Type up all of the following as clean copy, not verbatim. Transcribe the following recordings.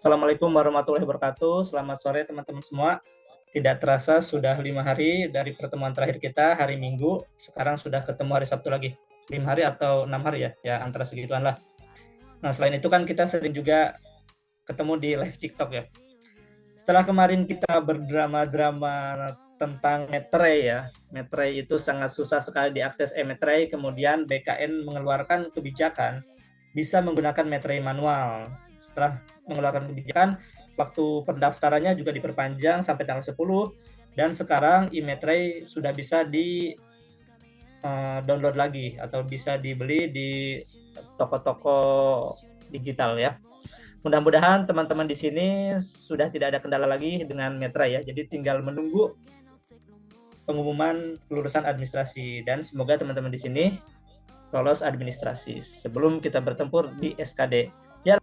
Assalamualaikum warahmatullahi wabarakatuh. Selamat sore teman-teman semua. Tidak terasa sudah 5 hari dari pertemuan terakhir kita hari Minggu. Sekarang sudah ketemu hari Sabtu lagi. 5 hari atau 6 hari ya? Ya antara segituan lah. Nah selain itu kan kita sering juga ketemu di live TikTok ya. Setelah kemarin kita berdrama-drama tentang Metrei ya. Metrei itu sangat susah sekali diakses Metrei. Kemudian BKN mengeluarkan kebijakan bisa menggunakan Metrei manual. Setelah mengeluarkan kebijakan, waktu pendaftarannya juga diperpanjang sampai tanggal 10 dan sekarang e-Metrei sudah bisa di download lagi atau bisa dibeli di toko-toko digital ya. Mudah-mudahan teman-teman di sini sudah tidak ada kendala lagi dengan Metrei ya. Jadi tinggal menunggu pengumuman kelulusan administrasi dan semoga teman-teman di sini lolos administrasi sebelum kita bertempur di SKD. Ya.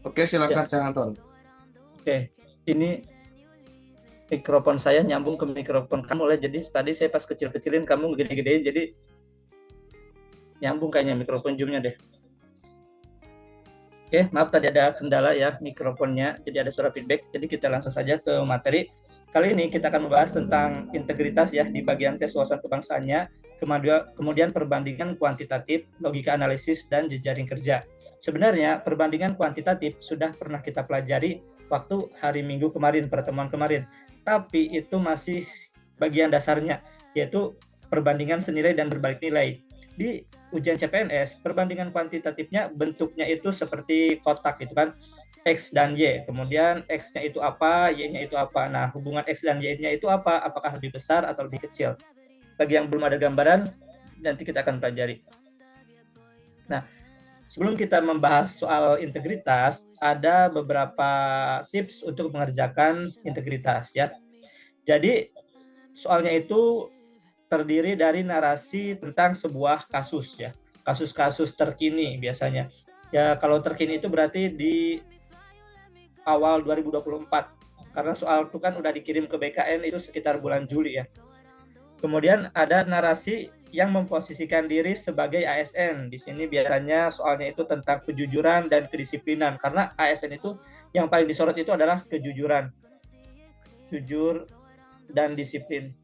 Oke, silakan Ya. Kang Anton. Oke. Ini mikrofon saya nyambung ke mikrofon kamu lah. Jadi tadi saya pas kecil-kecilin kamu gede-gedein jadi nyambung kayaknya mikrofon zoomnya deh. Oke, maaf tadi ada kendala ya mikrofonnya, jadi ada suara feedback. Jadi kita langsung saja ke materi. Kali ini kita akan membahas tentang integritas ya di bagian tes wawasan kebangsaannya, kemudian perbandingan kuantitatif, logika analisis, dan jejaring kerja. Sebenarnya perbandingan kuantitatif sudah pernah kita pelajari waktu hari Minggu kemarin, pertemuan kemarin. Tapi itu masih bagian dasarnya, yaitu perbandingan senilai dan berbalik nilai. Di ujian CPNS, perbandingan kuantitatifnya bentuknya itu seperti kotak gitu kan, X dan Y. Kemudian X-nya itu apa, Y-nya itu apa. Nah, hubungan X dan Y-nya itu apa? Apakah lebih besar atau lebih kecil? Bagi yang belum ada gambaran, nanti kita akan pelajari. Nah, sebelum kita membahas soal integritas, ada beberapa tips untuk mengerjakan integritas ya. Jadi, soalnya itu terdiri dari narasi tentang sebuah kasus ya. Kasus-kasus terkini biasanya. Ya kalau terkini itu berarti di awal 2024. Karena soal itu kan udah dikirim ke BKN itu sekitar bulan Juli ya. Kemudian ada narasi yang memposisikan diri sebagai ASN. Di sini biasanya soalnya itu tentang kejujuran dan kedisiplinan. Karena ASN itu yang paling disorot itu adalah kejujuran. Jujur dan disiplin.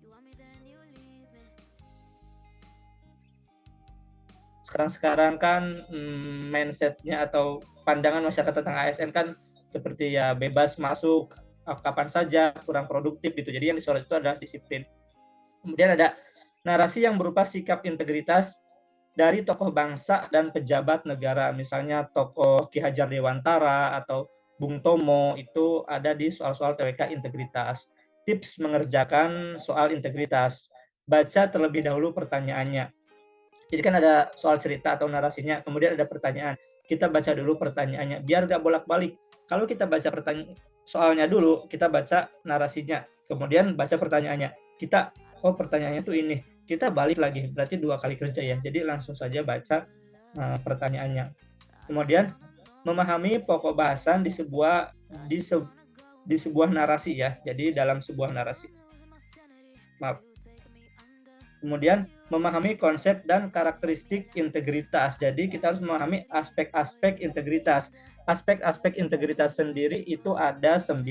Sekarang kan mindsetnya atau pandangan masyarakat tentang ASN kan seperti ya bebas masuk kapan saja, kurang produktif gitu. Jadi yang disorot itu adalah disiplin. Kemudian ada narasi yang berupa sikap integritas dari tokoh bangsa dan pejabat negara. Misalnya tokoh Ki Hajar Dewantara atau Bung Tomo itu ada di soal-soal TWK integritas. Tips mengerjakan soal integritas. Baca terlebih dahulu pertanyaannya. Jadi kan ada soal cerita atau narasinya, kemudian ada pertanyaan. Kita baca dulu pertanyaannya, biar gak bolak-balik. Kalau kita baca soalnya dulu, kita baca narasinya, kemudian baca pertanyaannya. Pertanyaannya tuh ini. Kita balik lagi, berarti 2 kali kerja ya. Jadi langsung saja baca pertanyaannya. Kemudian memahami pokok bahasan di sebuah narasi ya. Jadi dalam sebuah narasi. Maaf. Kemudian memahami konsep dan karakteristik integritas. Jadi kita harus memahami aspek-aspek integritas. Aspek-aspek integritas sendiri itu ada 9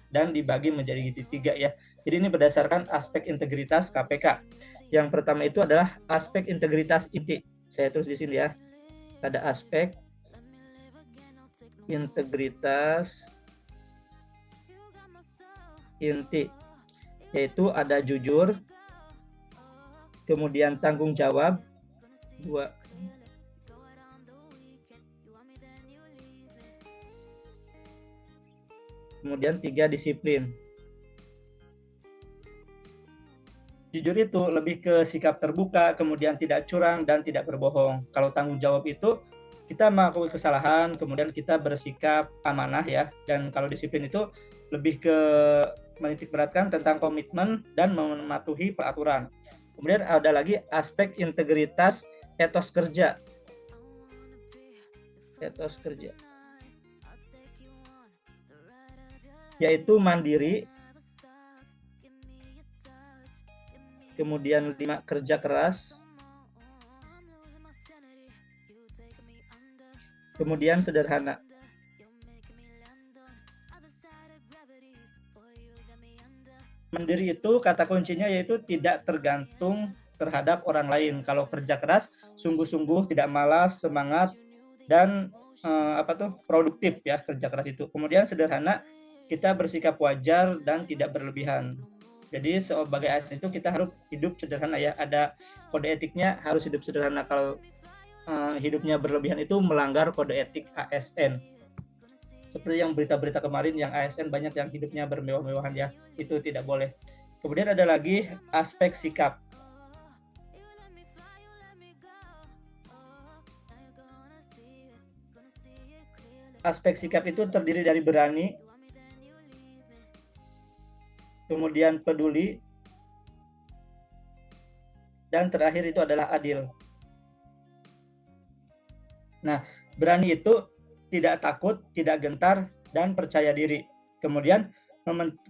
dan dibagi menjadi 3 ya. Jadi ini berdasarkan aspek integritas KPK. Yang pertama itu adalah aspek integritas inti. Saya tulis di sini ya. Ada aspek integritas inti, yaitu ada jujur, kemudian tanggung jawab, 2. Kemudian 3 disiplin. Jujur itu lebih ke sikap terbuka, kemudian tidak curang dan tidak berbohong. Kalau tanggung jawab itu kita mengakui kesalahan, kemudian kita bersikap amanah ya. Dan kalau disiplin itu lebih ke menitik beratkan tentang komitmen dan mematuhi peraturan. Kemudian ada lagi aspek integritas etos kerja. Etos kerja. Yaitu mandiri, kemudian 5 kerja keras, kemudian sederhana. Mandiri itu kata kuncinya yaitu tidak tergantung terhadap orang lain. Kalau kerja keras, sungguh-sungguh, tidak malas, semangat, dan produktif ya kerja keras itu. Kemudian sederhana, kita bersikap wajar dan tidak berlebihan. Jadi sebagai ASN itu kita harus hidup sederhana ya. Ada kode etiknya, harus hidup sederhana. Kalau hidupnya berlebihan itu melanggar kode etik ASN. Seperti yang berita-berita kemarin yang ASN banyak yang hidupnya bermewah-mewahan ya, itu tidak boleh. Kemudian ada lagi aspek sikap. Aspek sikap itu terdiri dari berani, kemudian peduli, dan terakhir itu adalah adil. Nah, berani itu tidak takut, tidak gentar, dan percaya diri. Kemudian,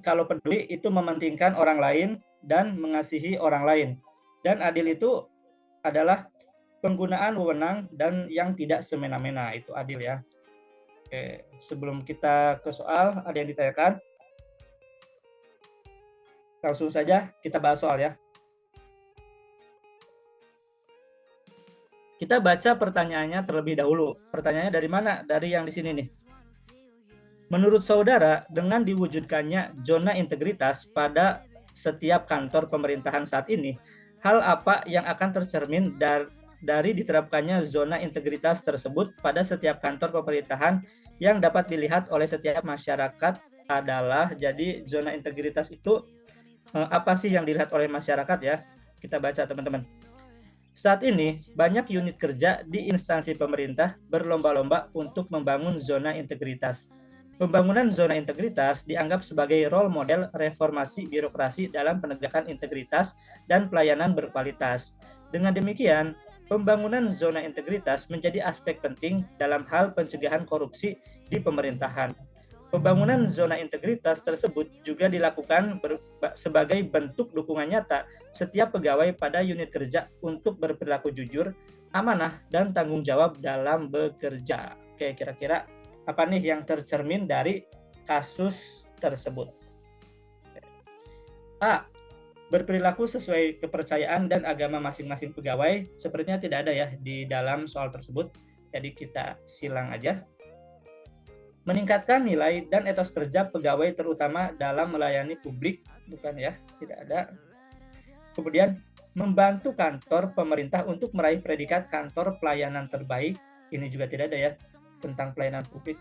kalau peduli itu mementingkan orang lain dan mengasihi orang lain. Dan adil itu adalah penggunaan wewenang dan yang tidak semena-mena, itu adil ya. Oke, sebelum kita ke soal, ada yang ditanyakan? Langsung saja kita bahas soal ya. Kita baca pertanyaannya terlebih dahulu. Pertanyaannya dari mana? Dari yang di sini nih. Menurut saudara, dengan diwujudkannya zona integritas pada setiap kantor pemerintahan saat ini, hal apa yang akan tercermin dari diterapkannya zona integritas tersebut pada setiap kantor pemerintahan yang dapat dilihat oleh setiap masyarakat adalah, jadi zona integritas itu apa sih yang dilihat oleh masyarakat ya? Kita baca teman-teman. Saat ini, banyak unit kerja di instansi pemerintah berlomba-lomba untuk membangun zona integritas. Pembangunan zona integritas dianggap sebagai role model reformasi birokrasi dalam penegakan integritas dan pelayanan berkualitas. Dengan demikian, pembangunan zona integritas menjadi aspek penting dalam hal pencegahan korupsi di pemerintahan. Pembangunan zona integritas tersebut juga dilakukan sebagai bentuk dukungan nyata setiap pegawai pada unit kerja untuk berperilaku jujur, amanah, dan tanggung jawab dalam bekerja. Oke, kira-kira apa nih yang tercermin dari kasus tersebut? A. Berperilaku sesuai kepercayaan dan agama masing-masing pegawai. Sepertinya tidak ada ya di dalam soal tersebut, jadi kita silang aja. Meningkatkan nilai dan etos kerja pegawai terutama dalam melayani publik, bukan ya, tidak ada. Kemudian membantu kantor pemerintah untuk meraih predikat kantor pelayanan terbaik, ini juga tidak ada ya tentang pelayanan publik.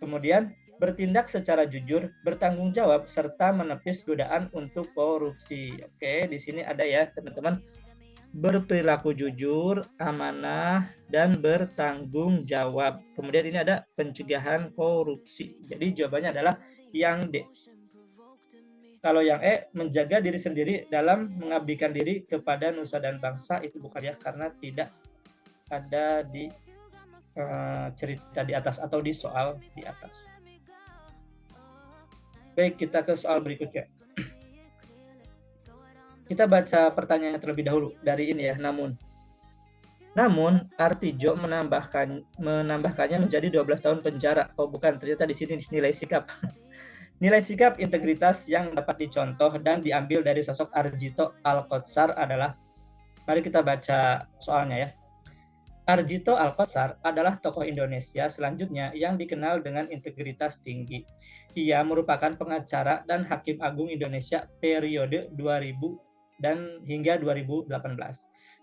Kemudian bertindak secara jujur, bertanggung jawab, serta menepis godaan untuk korupsi. Oke, di sini ada ya teman-teman, berperilaku jujur, amanah, dan bertanggung jawab. Kemudian ini ada pencegahan korupsi. Jadi jawabannya adalah yang D. Kalau yang E, menjaga diri sendiri dalam mengabdikan diri kepada nusa dan bangsa, itu bukan ya, karena tidak ada di cerita di atas atau di soal di atas. Baik, kita ke soal berikutnya. Kita baca pertanyaannya terlebih dahulu dari ini ya. Namun Artijo menambahkannya menjadi 12 tahun penjara. Oh bukan, ternyata di sini nilai sikap. Nilai sikap integritas yang dapat dicontoh dan diambil dari sosok Arjito Alkotsar adalah, mari kita baca soalnya ya. Arjito Alkotsar adalah tokoh Indonesia selanjutnya yang dikenal dengan integritas tinggi. Ia merupakan pengacara dan hakim agung Indonesia periode 2000 dan hingga 2018.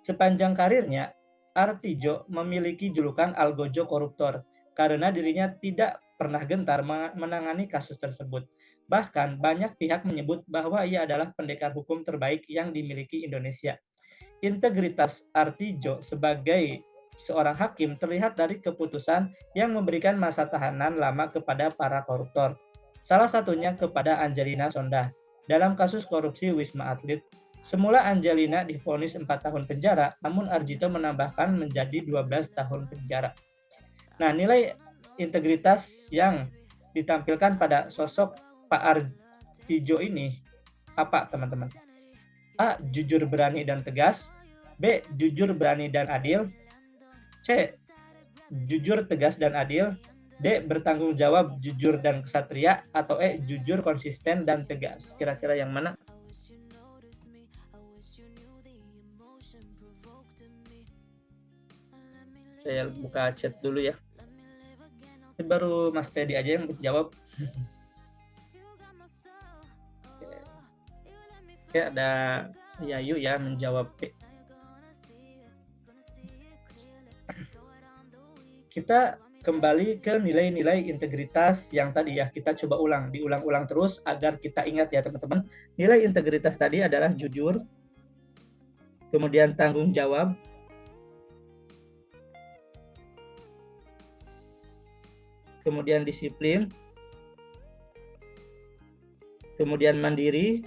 Sepanjang karirnya, Artijo memiliki julukan Algojo Koruptor karena dirinya tidak pernah gentar menangani kasus tersebut. Bahkan banyak pihak menyebut bahwa ia adalah pendekar hukum terbaik yang dimiliki Indonesia. Integritas Artijo sebagai seorang hakim terlihat dari keputusan yang memberikan masa tahanan lama kepada para koruptor. Salah satunya kepada Angelina Sondakh dalam kasus korupsi Wisma Atlet. Semula Angelina divonis 4 tahun penjara, namun Arjito menambahkan menjadi 12 tahun penjara. Nah, nilai integritas yang ditampilkan pada sosok Pak Artijo ini apa, teman-teman? A. Jujur, berani, dan tegas. B. Jujur, berani, dan adil. C. Jujur, tegas, dan adil. D. Bertanggung jawab, jujur, dan kesatria. Atau E. Jujur, konsisten, dan tegas. Kira-kira yang mana? Saya buka chat dulu ya. Ini baru Mas Teddy aja yang jawab. Oke, ada Yayu ya menjawab B. Kita kembali ke nilai-nilai integritas yang tadi ya, kita coba diulang-ulang terus agar kita ingat ya teman-teman. Nilai integritas tadi adalah jujur, kemudian tanggung jawab, kemudian disiplin, kemudian mandiri,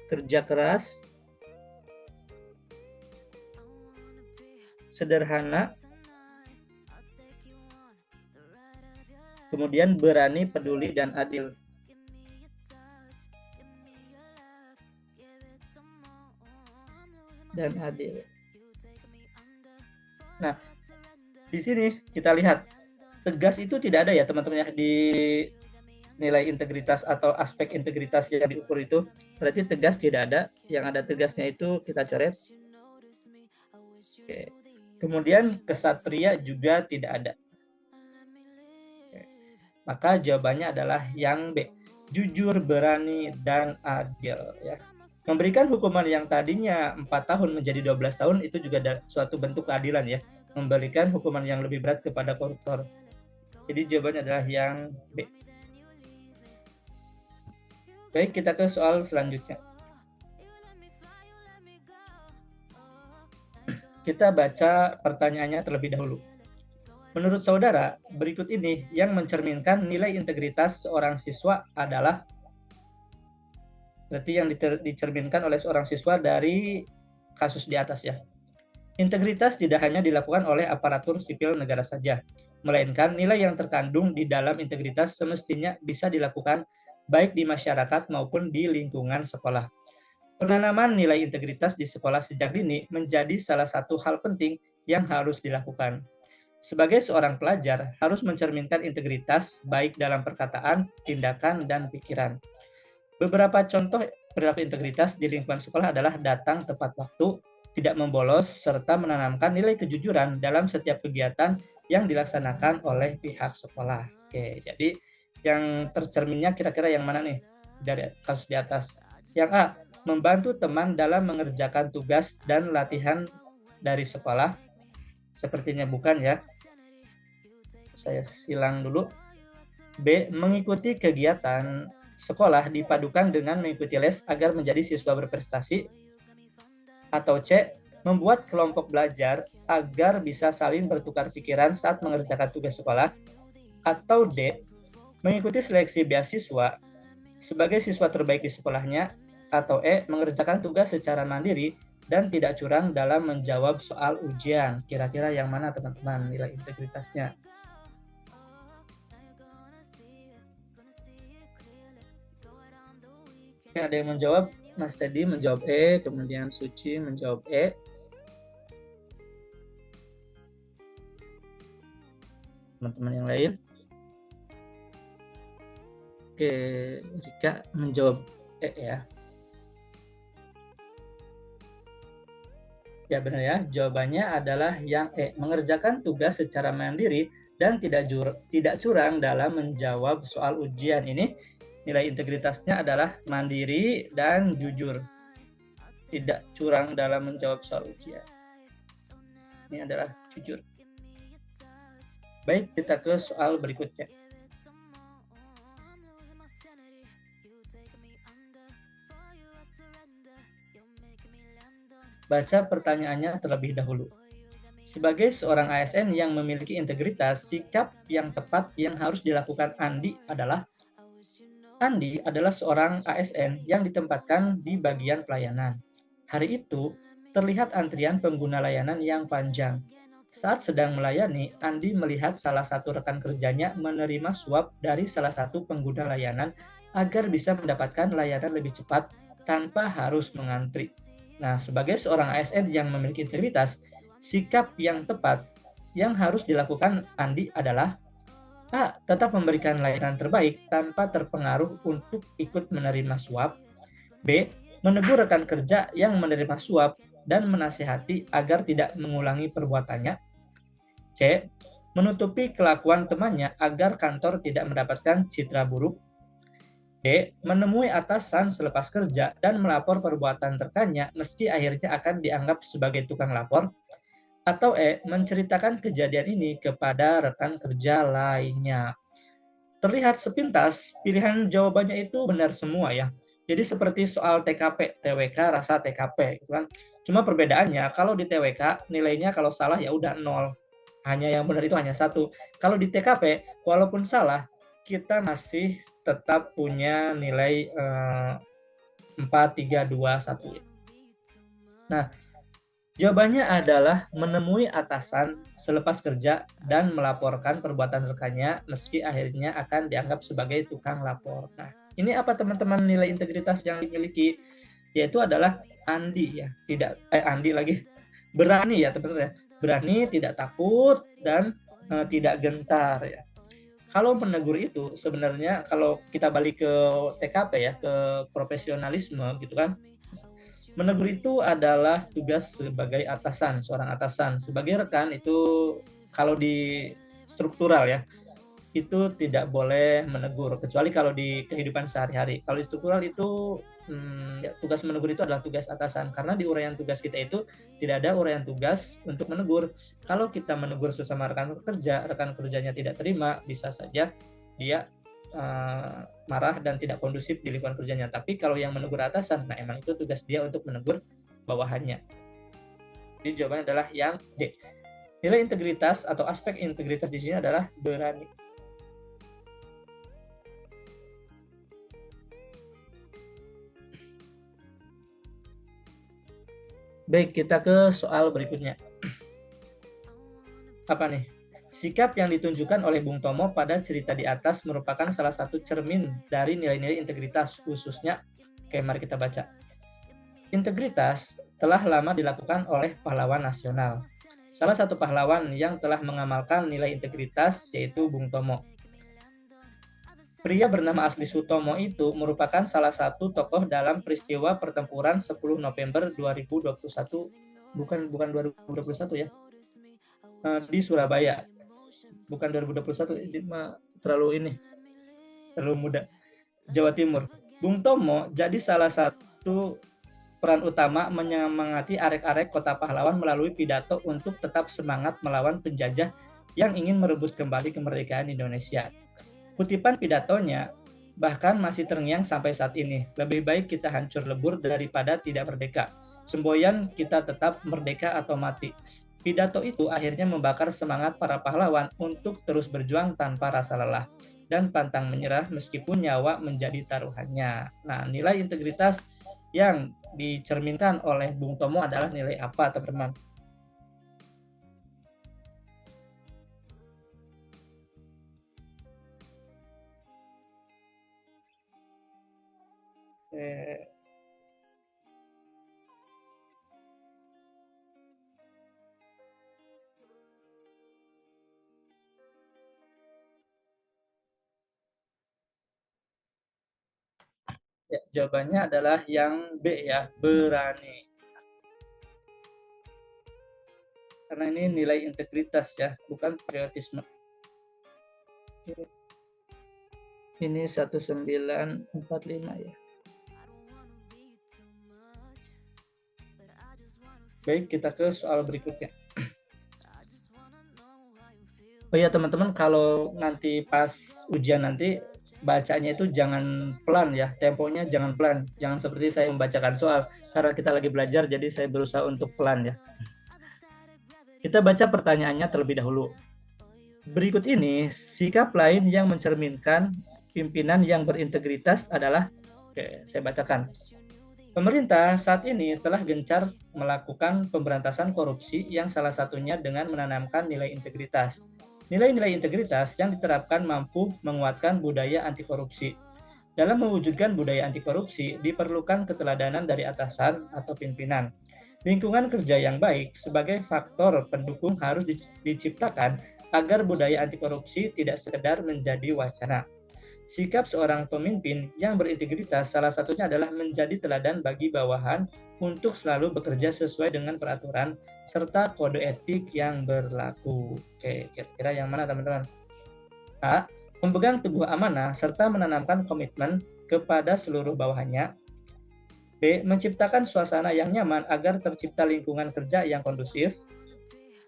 kerja keras, sederhana, kemudian berani, peduli, dan adil. Nah, di sini kita lihat tegas itu tidak ada ya teman-teman ya di nilai integritas atau aspek integritas yang diukur itu. Berarti tegas tidak ada, yang ada tegasnya itu kita coret. Oke. Kemudian kesatria juga tidak ada. Oke. Maka jawabannya adalah yang B, jujur, berani, dan adil ya. Memberikan hukuman yang tadinya 4 tahun menjadi 12 tahun itu juga ada suatu bentuk keadilan ya. Memberikan hukuman yang lebih berat kepada koruptor. Jadi jawabannya adalah yang B. Baik, kita ke soal selanjutnya. Kita baca pertanyaannya terlebih dahulu. Menurut saudara, berikut ini yang mencerminkan nilai integritas seorang siswa adalah, berarti yang dicerminkan oleh seorang siswa dari kasus di atas ya. Integritas tidak hanya dilakukan oleh aparatur sipil negara saja, melainkan nilai yang terkandung di dalam integritas semestinya bisa dilakukan baik di masyarakat maupun di lingkungan sekolah. Penanaman nilai integritas di sekolah sejak dini menjadi salah satu hal penting yang harus dilakukan. Sebagai seorang pelajar, harus mencerminkan integritas baik dalam perkataan, tindakan, dan pikiran. Beberapa contoh perilaku integritas di lingkungan sekolah adalah datang tepat waktu, tidak membolos, serta menanamkan nilai kejujuran dalam setiap kegiatan yang dilaksanakan oleh pihak sekolah. Oke, jadi yang tercerminnya kira-kira yang mana nih dari kasus di atas? Yang A, membantu teman dalam mengerjakan tugas dan latihan dari sekolah. Sepertinya bukan ya. Saya silang dulu. B, mengikuti kegiatan sekolah dipadukan dengan mengikuti les agar menjadi siswa berprestasi. Atau C, membuat kelompok belajar agar bisa saling bertukar pikiran saat mengerjakan tugas sekolah. Atau D, mengikuti seleksi beasiswa sebagai siswa terbaik di sekolahnya. Atau E, mengerjakan tugas secara mandiri dan tidak curang dalam menjawab soal ujian. Kira-kira yang mana teman-teman nilai integritasnya? Ada yang menjawab, Mas Teddy menjawab E, kemudian Suci menjawab E. Teman-teman yang lain? Oke, Rika menjawab E ya. Ya benar ya, jawabannya adalah yang E, mengerjakan tugas secara mandiri dan tidak curang dalam menjawab soal ujian. Ini nilai integritasnya adalah mandiri dan jujur, tidak curang dalam menjawab soal ujian. Ini adalah jujur. Baik, kita ke soal berikutnya. Baca pertanyaannya terlebih dahulu. Sebagai seorang ASN yang memiliki integritas, sikap yang tepat yang harus dilakukan Andi adalah seorang ASN yang ditempatkan di bagian pelayanan. Hari itu, terlihat antrian pengguna layanan yang panjang. Saat sedang melayani, Andi melihat salah satu rekan kerjanya menerima suap dari salah satu pengguna layanan agar bisa mendapatkan layanan lebih cepat tanpa harus mengantri. Nah, sebagai seorang ASN yang memiliki integritas, sikap yang tepat Yang harus dilakukan Andi adalah A. Tetap memberikan layanan terbaik tanpa terpengaruh untuk ikut menerima suap. B. Menegur rekan kerja yang menerima suap dan menasihati agar tidak mengulangi perbuatannya. C. Menutupi kelakuan temannya agar kantor tidak mendapatkan citra buruk. D. Menemui atasan selepas kerja dan melapor perbuatan rekannya meski akhirnya akan dianggap sebagai tukang lapor. Atau E. Menceritakan kejadian ini kepada rekan kerja lainnya. Terlihat sepintas, pilihan jawabannya itu benar semua ya. Jadi seperti soal TKP, TWK rasa TKP gitu kan. Cuma perbedaannya kalau di TWK nilainya kalau salah ya udah 0. Hanya yang benar itu hanya 1. Kalau di TKP walaupun salah kita masih tetap punya nilai 4, 3, 2, 1. Nah, jawabannya adalah menemui atasan selepas kerja dan melaporkan perbuatan rekannya meski akhirnya akan dianggap sebagai tukang lapor. Nah, ini apa teman-teman nilai integritas yang dimiliki? Yaitu adalah Andi ya, Andi lagi berani ya teman-teman ya, berani, tidak takut dan tidak gentar ya. Kalau menegur itu sebenarnya kalau kita balik ke TKP ya, ke profesionalisme gitu kan, menegur itu adalah tugas sebagai atasan, seorang atasan. Sebagai rekan itu kalau di struktural ya, itu tidak boleh menegur kecuali kalau di kehidupan sehari-hari. Kalau di struktural itu ya, tugas menegur itu adalah tugas atasan karena di uraian tugas kita itu tidak ada uraian tugas untuk menegur. Kalau kita menegur sesama rekan kerjanya tidak terima, bisa saja dia marah dan tidak kondusif di lingkungan kerjanya. Tapi kalau yang menegur atasan, nah emang itu tugas dia untuk menegur bawahannya. Jadi jawabannya adalah yang D. Nilai integritas atau aspek integritas di sini adalah berani. Baik, kita ke soal berikutnya. Apa nih? Sikap yang ditunjukkan oleh Bung Tomo pada cerita di atas merupakan salah satu cermin dari nilai-nilai integritas khususnya. Oke, mari kita baca. Integritas telah lama dilakukan oleh pahlawan nasional. Salah satu pahlawan yang telah mengamalkan nilai integritas yaitu Bung Tomo. Pria bernama asli Sutomo itu merupakan salah satu tokoh dalam peristiwa pertempuran 10 November 2021, bukan 2021 ya, di Surabaya. Bukan 2021, terlalu muda. Jawa Timur. Bung Tomo jadi salah satu peran utama menyemangati arek-arek kota pahlawan melalui pidato untuk tetap semangat melawan penjajah yang ingin merebut kembali kemerdekaan Indonesia. Kutipan pidatonya bahkan masih terngiang sampai saat ini. Lebih baik kita hancur lebur daripada tidak merdeka. Semboyan kita tetap merdeka atau mati. Pidato itu akhirnya membakar semangat para pahlawan untuk terus berjuang tanpa rasa lelah dan pantang menyerah meskipun nyawa menjadi taruhannya. Nah, nilai integritas yang dicerminkan oleh Bung Tomo adalah nilai apa, teman-teman? Ya, jawabannya adalah yang B ya, berani. Karena ini nilai integritas ya, bukan patriotisme. Ini 1945 ya. Baik, kita ke soal berikutnya. Oh ya teman-teman, kalau nanti pas ujian nanti bacanya itu jangan pelan ya, temponya jangan pelan, jangan seperti saya membacakan soal karena kita lagi belajar jadi saya berusaha untuk pelan ya. Kita baca pertanyaannya terlebih dahulu. Berikut ini sikap lain yang mencerminkan pimpinan yang berintegritas adalah, oke, saya bacakan. Pemerintah saat ini telah gencar melakukan pemberantasan korupsi yang salah satunya dengan menanamkan nilai integritas. Nilai-nilai integritas yang diterapkan mampu menguatkan budaya anti korupsi. Dalam mewujudkan budaya anti korupsi, diperlukan keteladanan dari atasan atau pimpinan. Lingkungan kerja yang baik sebagai faktor pendukung harus diciptakan agar budaya anti korupsi tidak sekedar menjadi wacana. Sikap seorang pemimpin yang berintegritas salah satunya adalah menjadi teladan bagi bawahan untuk selalu bekerja sesuai dengan peraturan serta kode etik yang berlaku. Oke, kira-kira yang mana teman-teman? A. Memegang teguh amanah serta menanamkan komitmen kepada seluruh bawahannya. B. Menciptakan suasana yang nyaman agar tercipta lingkungan kerja yang kondusif.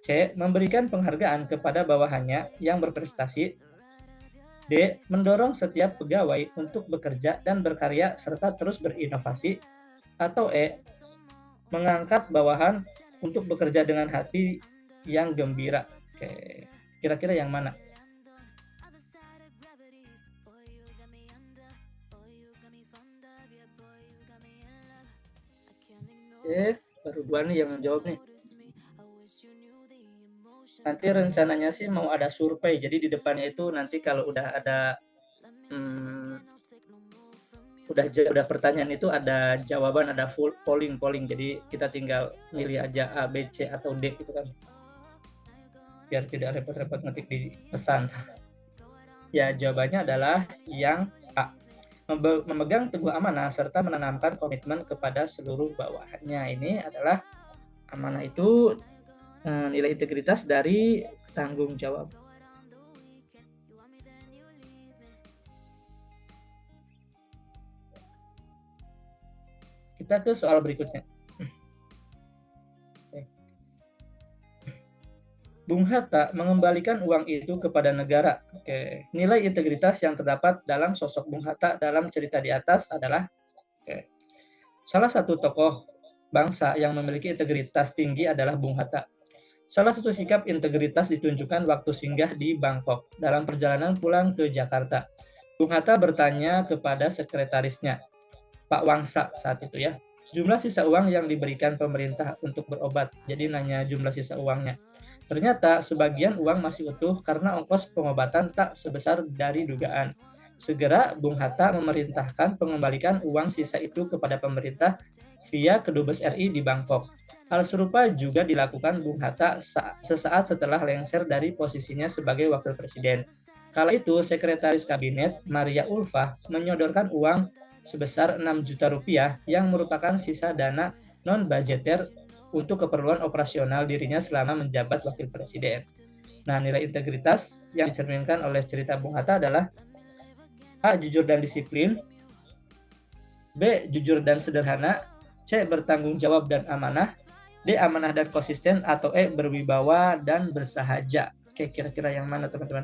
C. Memberikan penghargaan kepada bawahannya yang berprestasi. D. Mendorong setiap pegawai untuk bekerja dan berkarya serta terus berinovasi. Atau E. Mengangkat bawahan untuk bekerja dengan hati yang gembira. Oke, kira-kira yang mana? Baru dua nih yang menjawab nih. Nanti rencananya sih mau ada survei, jadi di depannya itu nanti kalau udah ada udah pertanyaan itu ada jawaban, ada full polling, jadi kita tinggal milih aja A, B, C atau D gitu kan, biar tidak repot-repot ngetik di pesan. Ya, jawabannya adalah yang A. Memegang teguh amanah serta menanamkan komitmen kepada seluruh bawahannya. Ini adalah amanah itu nilai integritas dari tanggung jawab. Kita ke soal berikutnya. Bung Hatta mengembalikan uang itu kepada negara. Oke. Nilai integritas yang terdapat dalam sosok Bung Hatta dalam cerita di atas adalah salah satu tokoh bangsa yang memiliki integritas tinggi adalah Bung Hatta. Salah satu sikap integritas ditunjukkan waktu singgah di Bangkok dalam perjalanan pulang ke Jakarta. Bung Hatta bertanya kepada sekretarisnya, Pak Wangsa saat itu ya, jumlah sisa uang yang diberikan pemerintah untuk berobat. Jadi nanya jumlah sisa uangnya. Ternyata sebagian uang masih utuh karena ongkos pengobatan tak sebesar dari dugaan. Segera Bung Hatta memerintahkan pengembalikan uang sisa itu kepada pemerintah via Kedubes RI di Bangkok. Hal serupa juga dilakukan Bung Hatta sesaat setelah lengser dari posisinya sebagai wakil presiden. Kala itu, Sekretaris Kabinet Maria Ulfah menyodorkan uang sebesar 6 juta rupiah yang merupakan sisa dana non-budgeter untuk keperluan operasional dirinya selama menjabat wakil presiden. Nah, nilai integritas yang dicerminkan oleh cerita Bung Hatta adalah A. Jujur dan disiplin, B. Jujur dan sederhana, C. Bertanggung jawab dan amanah, D. Amanah dan konsisten, atau E. Berwibawa dan bersahaja. Oke, kira-kira yang mana teman-teman?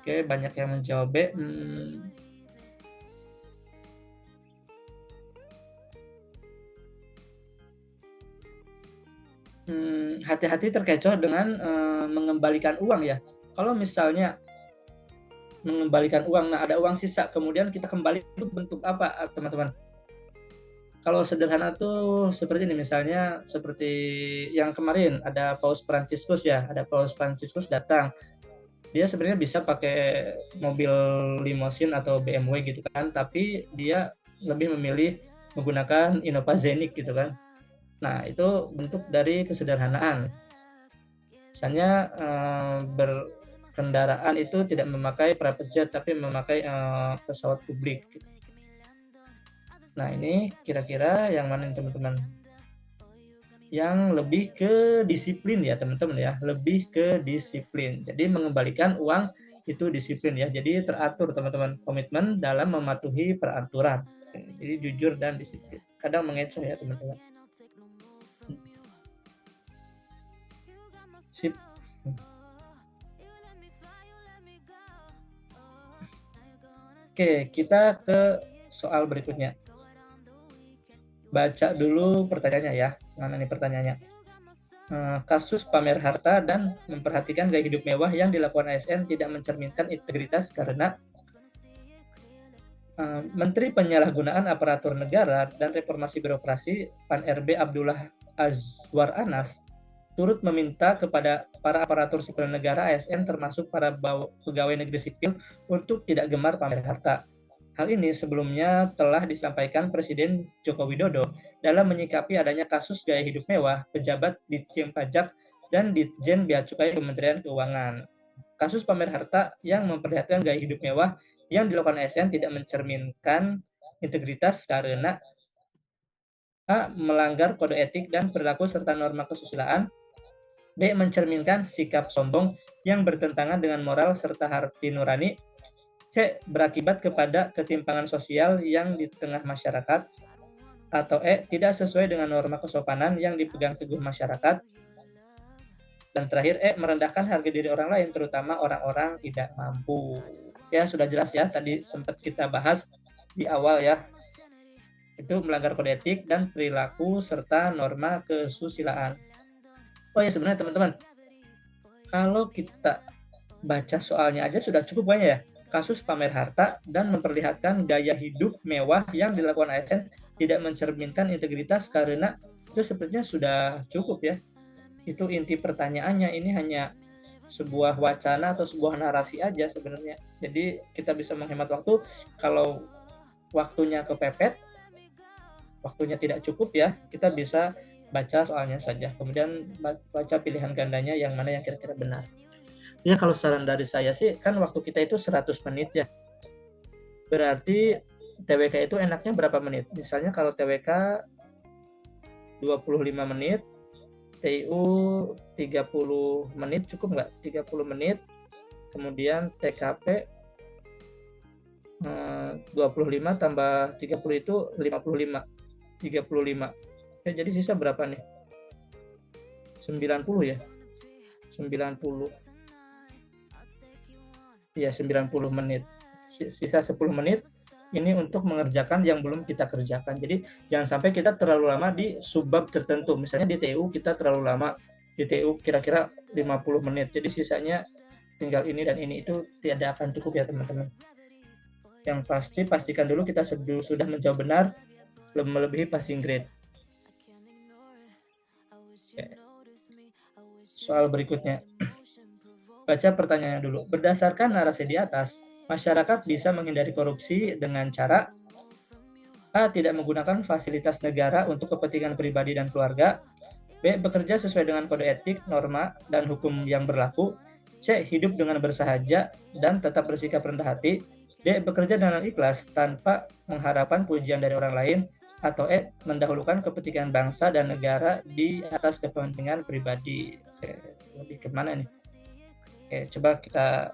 Oke, banyak yang menjawab B. Hati-hati terkecoh dengan mengembalikan uang ya. Kalau misalnya mengembalikan uang, nah ada uang sisa, kemudian kita kembali, itu bentuk apa teman-teman? Kalau sederhana tuh seperti ini, misalnya seperti yang kemarin ada Paus Franciscus ya, ada Paus Franciscus datang, dia sebenarnya bisa pakai mobil limosin atau BMW gitu kan, tapi dia lebih memilih menggunakan Innova Zenith gitu kan. Nah, itu bentuk dari kesederhanaan. Misalnya berkendaraan itu tidak memakai private jet tapi memakai pesawat publik gitu. Nah, ini kira-kira yang mana teman-teman? Yang lebih ke disiplin ya teman-teman ya, lebih ke disiplin. Jadi mengembalikan uang itu disiplin ya, jadi teratur teman-teman, komitmen dalam mematuhi peraturan. Jadi jujur dan disiplin. Kadang mengecoh ya teman-teman. Sip. Oke, kita ke soal berikutnya. Baca dulu pertanyaannya ya. Mana nih pertanyaannya? Kasus pamer harta dan memperhatikan gaya hidup mewah yang dilakukan ASN tidak mencerminkan integritas karena Menteri Penyalahgunaan Aparatur Negara dan Reformasi Birokrasi Pan-RB Abdullah Azwar Anas turut meminta kepada para aparatur sipil negara ASN termasuk para pegawai negeri sipil untuk tidak gemar pamer harta. Hal ini sebelumnya telah disampaikan Presiden Joko Widodo dalam menyikapi adanya kasus gaya hidup mewah pejabat Ditjen Pajak dan Ditjen Bea Cukai Kementerian Keuangan. Kasus pamer harta yang memperlihatkan gaya hidup mewah yang dilakukan ASN tidak mencerminkan integritas karena A. melanggar kode etik dan perilaku serta norma kesusilaan, B. mencerminkan sikap sombong yang bertentangan dengan moral serta hati nurani, C. berakibat kepada ketimpangan sosial yang di tengah masyarakat, atau E. tidak sesuai dengan norma kesopanan yang dipegang teguh masyarakat, dan terakhir E. merendahkan harga diri orang lain, terutama orang-orang tidak mampu. Ya, sudah jelas ya, tadi sempat kita bahas di awal ya, itu melanggar kode etik dan perilaku serta norma kesusilaan. Oh ya, sebenarnya teman-teman, kalau kita baca soalnya aja sudah cukup banyak ya. Kasus pamer harta dan memperlihatkan gaya hidup mewah yang dilakukan ASN tidak mencerminkan integritas karena itu sepertinya sudah cukup ya. Itu inti pertanyaannya, ini hanya sebuah wacana atau sebuah narasi aja sebenarnya. Jadi kita bisa menghemat waktu. Kalau waktunya kepepet, waktunya tidak cukup ya, kita bisa baca soalnya saja. Kemudian baca pilihan gandanya yang mana yang kira-kira benar. Ya kalau saran dari saya sih, kan waktu kita itu 100 menit ya. Berarti TWK itu enaknya berapa menit? Misalnya kalau TWK 25 menit, TIU 30 menit cukup nggak? 30 menit. Kemudian TKP 25 tambah 30 itu 55. 35. Ya, jadi sisa berapa nih? 90 ya? 90. Ya, 90 menit. Sisa 10 menit ini untuk mengerjakan yang belum kita kerjakan. Jadi jangan sampai kita terlalu lama di subbab tertentu. Misalnya di TU kita terlalu lama, di TU kira-kira 50 menit. Jadi sisanya tinggal ini dan ini, itu tidak akan cukup ya teman-teman. Yang pasti pastikan dulu kita sudah menjawab benar melebihi passing grade. Soal berikutnya. Baca pertanyaannya dulu. Berdasarkan narasi di atas, masyarakat bisa menghindari korupsi dengan cara A. Tidak menggunakan fasilitas negara untuk kepentingan pribadi dan keluarga. B. Bekerja sesuai dengan kode etik, norma, dan hukum yang berlaku. C. Hidup dengan bersahaja dan tetap bersikap rendah hati. D. Bekerja dengan ikhlas tanpa mengharapkan pujian dari orang lain. Atau E. Mendahulukan kepentingan bangsa dan negara di atas kepentingan pribadi. Lebih kemana nih? Oke, coba kita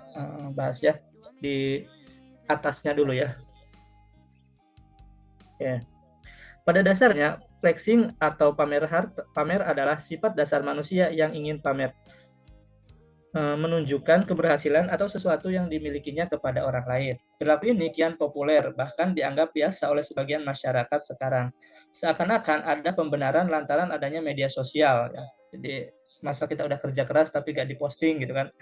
bahas ya di atasnya dulu ya. Oke. Pada dasarnya, flexing atau pamer adalah sifat dasar manusia yang ingin pamer, menunjukkan keberhasilan atau sesuatu yang dimilikinya kepada orang lain. Perilaku ini kian populer, bahkan dianggap biasa oleh sebagian masyarakat sekarang. Seakan-akan ada pembenaran lantaran adanya media sosial. Ya. Jadi, masa kita udah kerja keras tapi gak diposting gitu kan.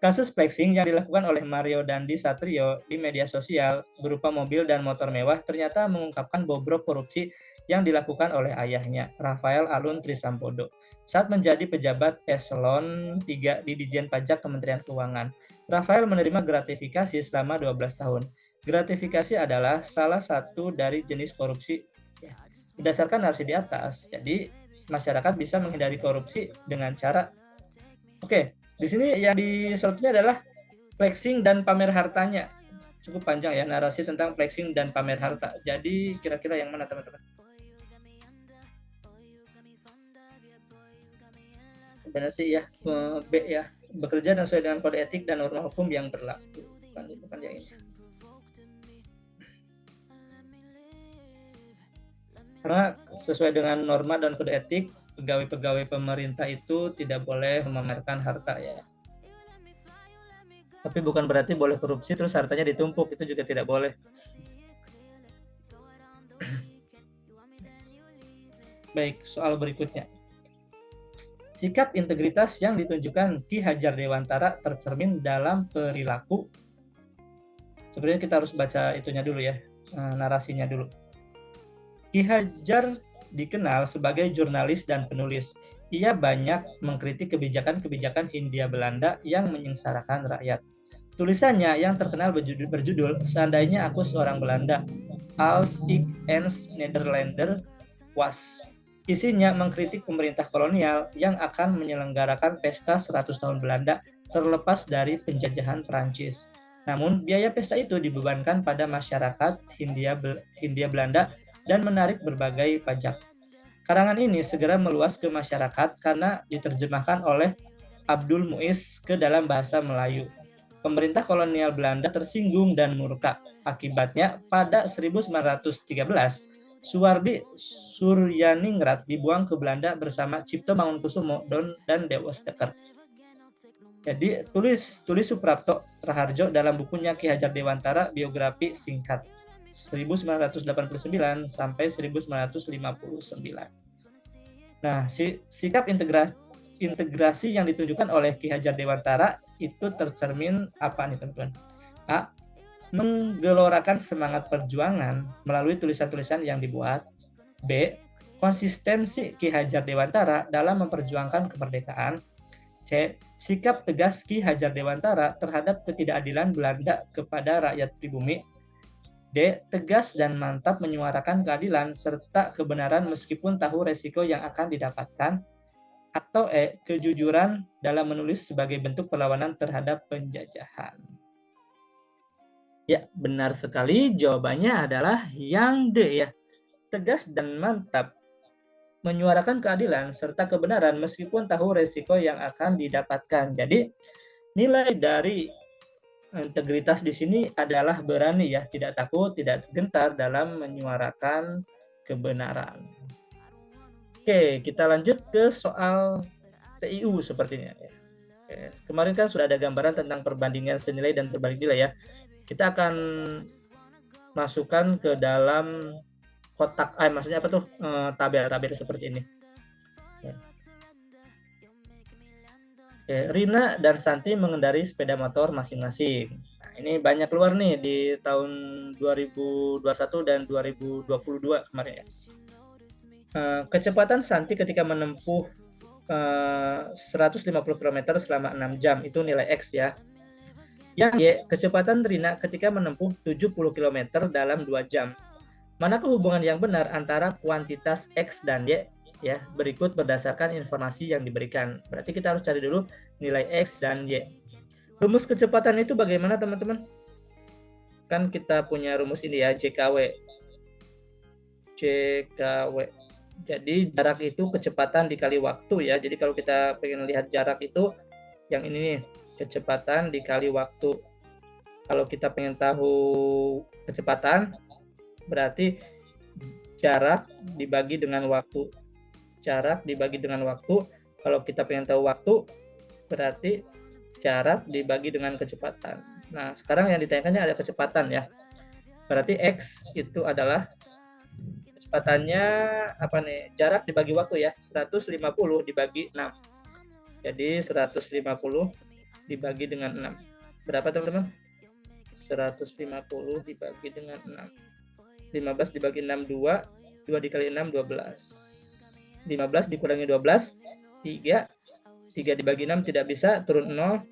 Kasus flexing yang dilakukan oleh Mario Dandi Satrio di media sosial berupa mobil dan motor mewah ternyata mengungkapkan bobrok korupsi yang dilakukan oleh ayahnya, Rafael Alun Trisambodo, saat menjadi pejabat eselon 3 di Ditjen Pajak Kementerian Keuangan. Rafael menerima gratifikasi selama 12 tahun. Gratifikasi adalah salah satu dari jenis korupsi. Berdasarkan narasi di atas, jadi masyarakat bisa menghindari korupsi dengan cara di sini yang disorotnya adalah flexing dan pamer hartanya. Cukup panjang ya narasi tentang flexing dan pamer harta. Jadi kira-kira yang mana teman-teman? Benar sih ya, B ya. Bekerja dan sesuai dengan kode etik dan norma hukum yang berlaku. Bukan yang ini. Karena sesuai dengan norma dan kode etik, pegawai-pegawai pemerintah itu tidak boleh memamerkan harta ya. Tapi bukan berarti boleh korupsi terus hartanya ditumpuk, itu juga tidak boleh. Baik, soal berikutnya. Sikap integritas yang ditunjukkan Ki Hajar Dewantara tercermin dalam perilaku. Sebenarnya kita harus baca itunya dulu ya, narasinya dulu. Ki Hajar dikenal sebagai jurnalis dan penulis. Ia banyak mengkritik kebijakan-kebijakan Hindia Belanda yang menyengsarakan rakyat. Tulisannya yang terkenal berjudul Seandainya Aku Seorang Belanda, Als ik eens Nederlander was. Isinya mengkritik pemerintah kolonial yang akan menyelenggarakan pesta 100 tahun Belanda terlepas dari penjajahan Prancis. Namun, biaya pesta itu dibebankan pada masyarakat Hindia Belanda dan menarik berbagai pajak. Karangan ini segera meluas ke masyarakat karena diterjemahkan oleh Abdul Muiz ke dalam bahasa Melayu. Pemerintah kolonial Belanda tersinggung dan murka. Akibatnya, pada 1913, Suwardi Suryaningrat dibuang ke Belanda bersama Cipto Mangunkusumo dan Dewa Steker. Jadi tulis Suprapto Raharjo dalam bukunya Ki Hajar Dewantara biografi singkat 1989 sampai 1959. Nah, sikap integrasi yang ditunjukkan oleh Ki Hajar Dewantara itu tercermin apa nih teman-teman? A. Menggelorakan semangat perjuangan melalui tulisan-tulisan yang dibuat. B. Konsistensi Ki Hajar Dewantara dalam memperjuangkan kemerdekaan. C. Sikap tegas Ki Hajar Dewantara terhadap ketidakadilan Belanda kepada rakyat pribumi. D. Tegas dan mantap menyuarakan keadilan serta kebenaran meskipun tahu resiko yang akan didapatkan. Atau E. Kejujuran dalam menulis sebagai bentuk perlawanan terhadap penjajahan. Ya, benar sekali. Jawabannya adalah yang D ya. Tegas dan mantap menyuarakan keadilan serta kebenaran meskipun tahu resiko yang akan didapatkan. Jadi, nilai dari integritas di sini adalah berani ya, tidak takut, tidak gentar dalam menyuarakan kebenaran. Oke, kita lanjut ke soal TIU sepertinya. Oke, kemarin kan sudah ada gambaran tentang perbandingan senilai dan terbalik nilai ya. Kita akan masukkan ke dalam kotak, maksudnya apa tuh, tabel-tabel seperti ini. Rina dan Santi mengendarai sepeda motor masing-masing. Nah, ini banyak keluar nih di tahun 2021 dan 2022 kemarin ya. Kecepatan Santi ketika menempuh 150 km selama 6 jam itu nilai X ya. Yang Y, kecepatan Rina ketika menempuh 70 km dalam 2 jam. Manakah hubungan yang benar antara kuantitas X dan Y? Ya, berikut berdasarkan informasi yang diberikan. Berarti kita harus cari dulu nilai X dan Y. Rumus kecepatan itu bagaimana teman-teman? Kan kita punya rumus ini ya, JKW. Jadi jarak itu kecepatan dikali waktu ya. Jadi kalau kita pengen lihat jarak itu yang ini nih, kecepatan dikali waktu. Kalau kita pengen tahu kecepatan, berarti jarak dibagi dengan waktu. Jarak dibagi dengan waktu. Kalau kita pengen tahu waktu, berarti jarak dibagi dengan kecepatan. Nah, sekarang yang ditanyakannya ada kecepatan ya. Berarti X itu adalah kecepatannya apa nih? Jarak dibagi waktu ya. 150 dibagi 6. Jadi 150 dibagi dengan 6. Berapa teman-teman? 150 dibagi dengan 6. 15 dibagi 6 2. 2 dikali 6 12. 15 dikurangi 12 3. 3 dibagi 6 tidak bisa, turun 0.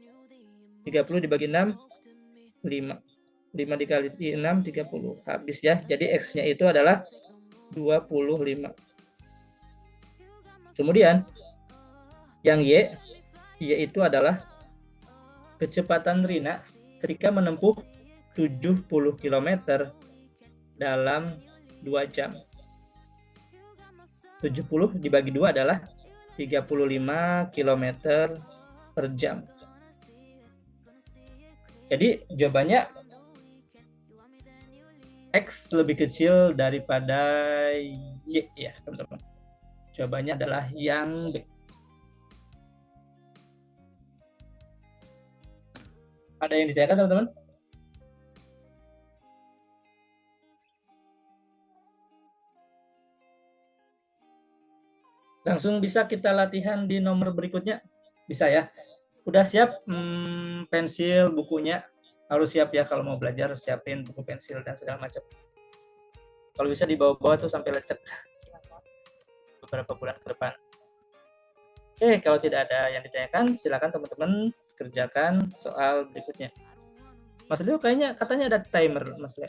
30 dibagi 6 5. 5 dikali 6 30. Habis ya. Jadi X-nya itu adalah 25. Kemudian yang Y itu adalah kecepatan Rina ketika menempuh 70 km dalam 2 jam. 70 dibagi 2 adalah 35 km per jam. Jadi jawabannya X lebih kecil daripada Y ya teman-teman. Jawabannya adalah yang B. Ada yang ditanyakan teman-teman? Langsung bisa kita latihan di nomor berikutnya? Bisa ya? Udah siap pensil, bukunya? Harus siap ya kalau mau belajar, siapin buku, pensil, dan segala macam. Kalau bisa dibawa-bawa tuh sampai lecek beberapa bulan ke depan. Oke, kalau tidak ada yang ditanyakan, silakan teman-teman kerjakan soal berikutnya. Mas Leo kayaknya katanya ada timer, Mas Leo.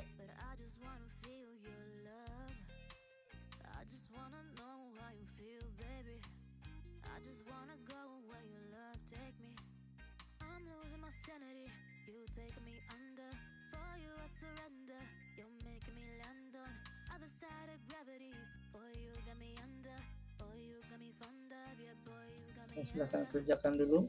Silahkan kerjakan dulu.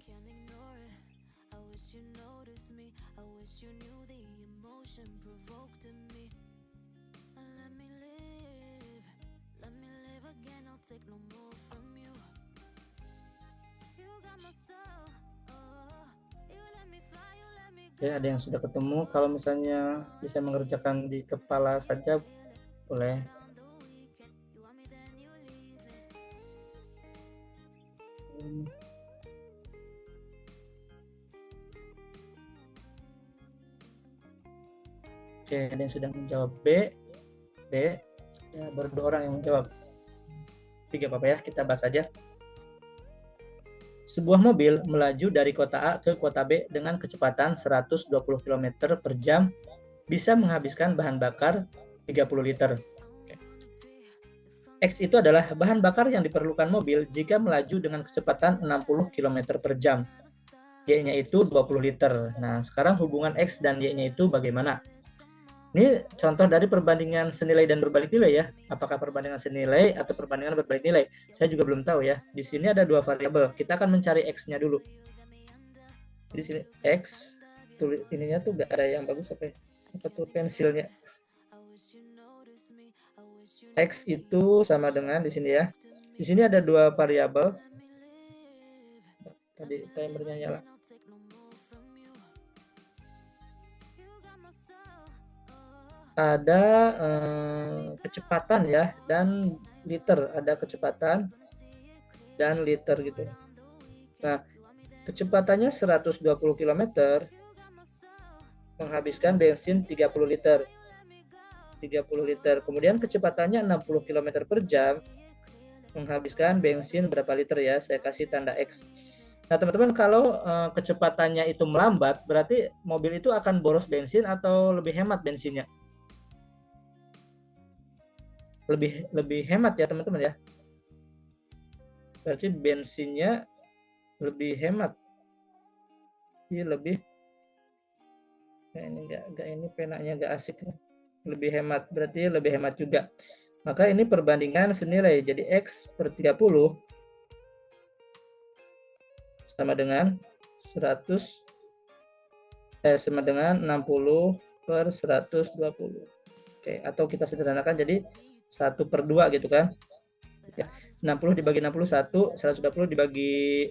Oke, ada yang sudah ketemu. Kalau misalnya bisa mengerjakan di kepala saja, boleh. Oke, ada yang sudah menjawab B. Ya, baru 2 orang yang menjawab. 3 apa ya, kita bahas aja. Sebuah mobil melaju dari kota A ke kota B dengan kecepatan 120 km per jam bisa menghabiskan bahan bakar 30 liter. X itu adalah bahan bakar yang diperlukan mobil jika melaju dengan kecepatan 60 km per jam. Y-nya itu 20 liter. Nah, sekarang hubungan X dan Y-nya itu bagaimana? Ini contoh dari perbandingan senilai dan berbalik nilai ya. Apakah perbandingan senilai atau perbandingan berbalik nilai? Saya juga belum tahu ya. Di sini ada 2 variabel. Kita akan mencari X-nya dulu. Di sini X, tulis ininya tuh nggak ada yang bagus apa ya? Apa tuh pensilnya? X itu sama dengan di sini ya. Di sini ada 2 variabel. Tadi timernya nyala. Ada kecepatan ya dan liter, ada kecepatan dan liter gitu. Nah, kecepatannya 120 km menghabiskan bensin 30 liter. 30 liter. Kemudian kecepatannya 60 km per jam menghabiskan bensin berapa liter ya? Saya kasih tanda X. Nah, teman-teman, kalau kecepatannya itu melambat, berarti mobil itu akan boros bensin atau lebih hemat bensinnya? Lebih hemat ya teman-teman ya. Berarti bensinnya lebih hemat. Ini lebih. Nah, ini enggak ini penanya enggak asik nih. Lebih hemat, berarti lebih hemat juga. Maka ini perbandingan senilai. Jadi X per 30 sama dengan sama dengan 60 per 120. Oke, atau kita sederhanakan jadi 1/2 gitu kan. 60 dibagi 61, 120 dibagi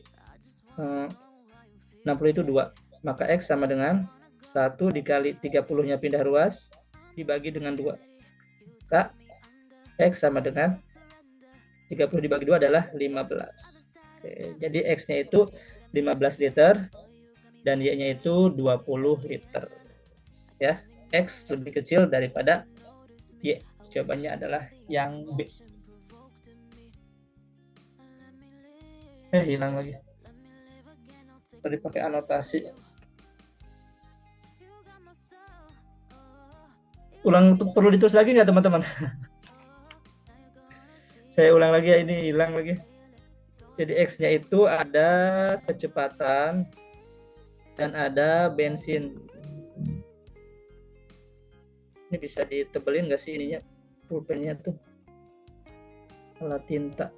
60 itu 2. Maka X sama dengan 1 dikali 30-nya pindah ruas dibagi dengan 2. Maka X sama dengan 30 dibagi 2 adalah 15. Oke, jadi X-nya itu 15 liter dan Y-nya itu 20 liter. Ya, X lebih kecil daripada Y. Jawabannya adalah yang B. Hilang lagi. Tadi pakai anotasi. Ulang, perlu ditulis lagi nggak teman-teman? Saya ulang lagi ya, ini hilang lagi. Jadi X-nya itu ada kecepatan dan ada bensin. Ini bisa ditebelin nggak sih ininya? Pulpennya tuh. Alat tinta.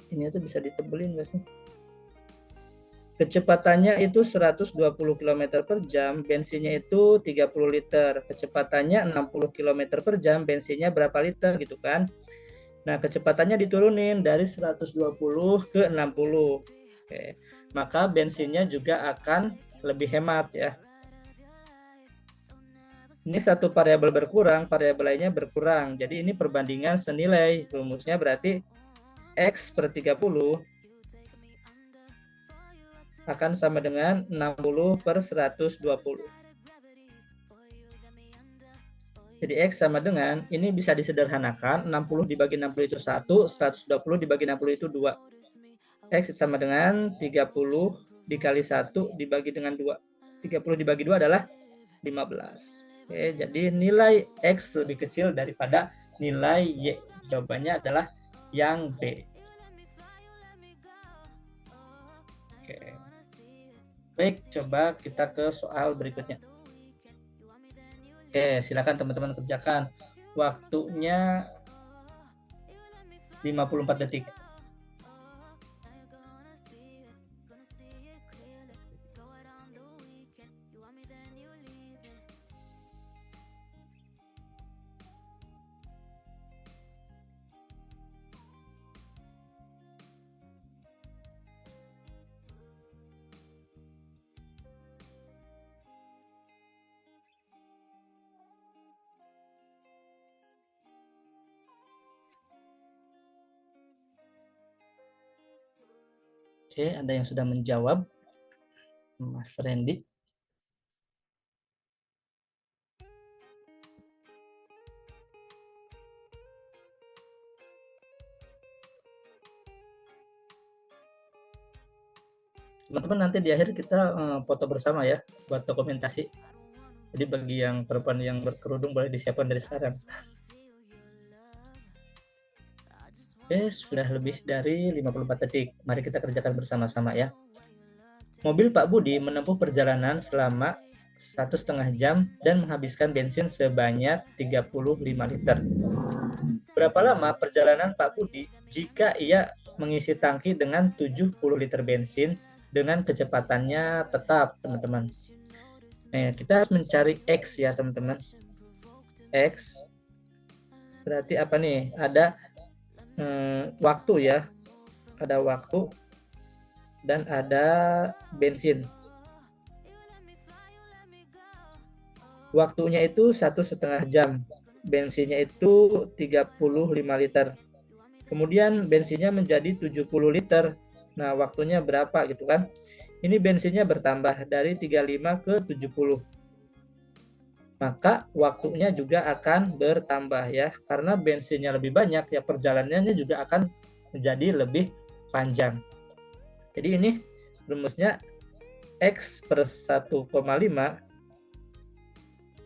Ini tuh bisa ditebelin nggak sih? Kecepatannya itu 120 km per jam, bensinnya itu 30 liter. Kecepatannya 60 km per jam, bensinnya berapa liter gitu kan. Nah, kecepatannya diturunin dari 120 ke 60. Oke. Maka bensinnya juga akan lebih hemat ya. Ini satu variabel berkurang, variabel lainnya berkurang. Jadi ini perbandingan senilai. Rumusnya berarti X per 30 akan sama dengan 60 per 120. Jadi X sama dengan, ini bisa disederhanakan, 60 dibagi 60 itu 1, 120 dibagi 60 itu 2. X sama dengan 30 dikali 1 dibagi dengan 2. 30 dibagi 2 adalah 15. Oke, jadi nilai X lebih kecil daripada nilai Y. Jawabannya adalah yang B. Oke. Baik, coba kita ke soal berikutnya. Oke, silakan teman-teman kerjakan. Waktunya 54 detik. Oke, ada yang sudah menjawab? Mas Randy. Teman-teman, nanti di akhir kita foto bersama ya, buat dokumentasi. Jadi bagi yang perempuan yang berkerudung boleh disiapkan dari sekarang. Oke, sudah lebih dari 54 detik. Mari kita kerjakan bersama-sama ya. Mobil Pak Budi menempuh perjalanan selama 1,5 jam dan menghabiskan bensin sebanyak 35 liter. Berapa lama perjalanan Pak Budi jika ia mengisi tangki dengan 70 liter bensin dengan kecepatannya tetap, teman-teman? Nah, kita harus mencari X ya, teman-teman. X berarti apa nih? Ada waktu ya. Ada waktu dan ada bensin. Waktunya itu 1,5 jam. Bensinnya itu 35 liter. Kemudian bensinnya menjadi 70 liter. Nah, waktunya berapa gitu kan? Ini bensinnya bertambah dari 35 ke 70. Maka waktunya juga akan bertambah ya. Karena bensinnya lebih banyak ya, perjalanannya juga akan menjadi lebih panjang. Jadi ini rumusnya X per 1,5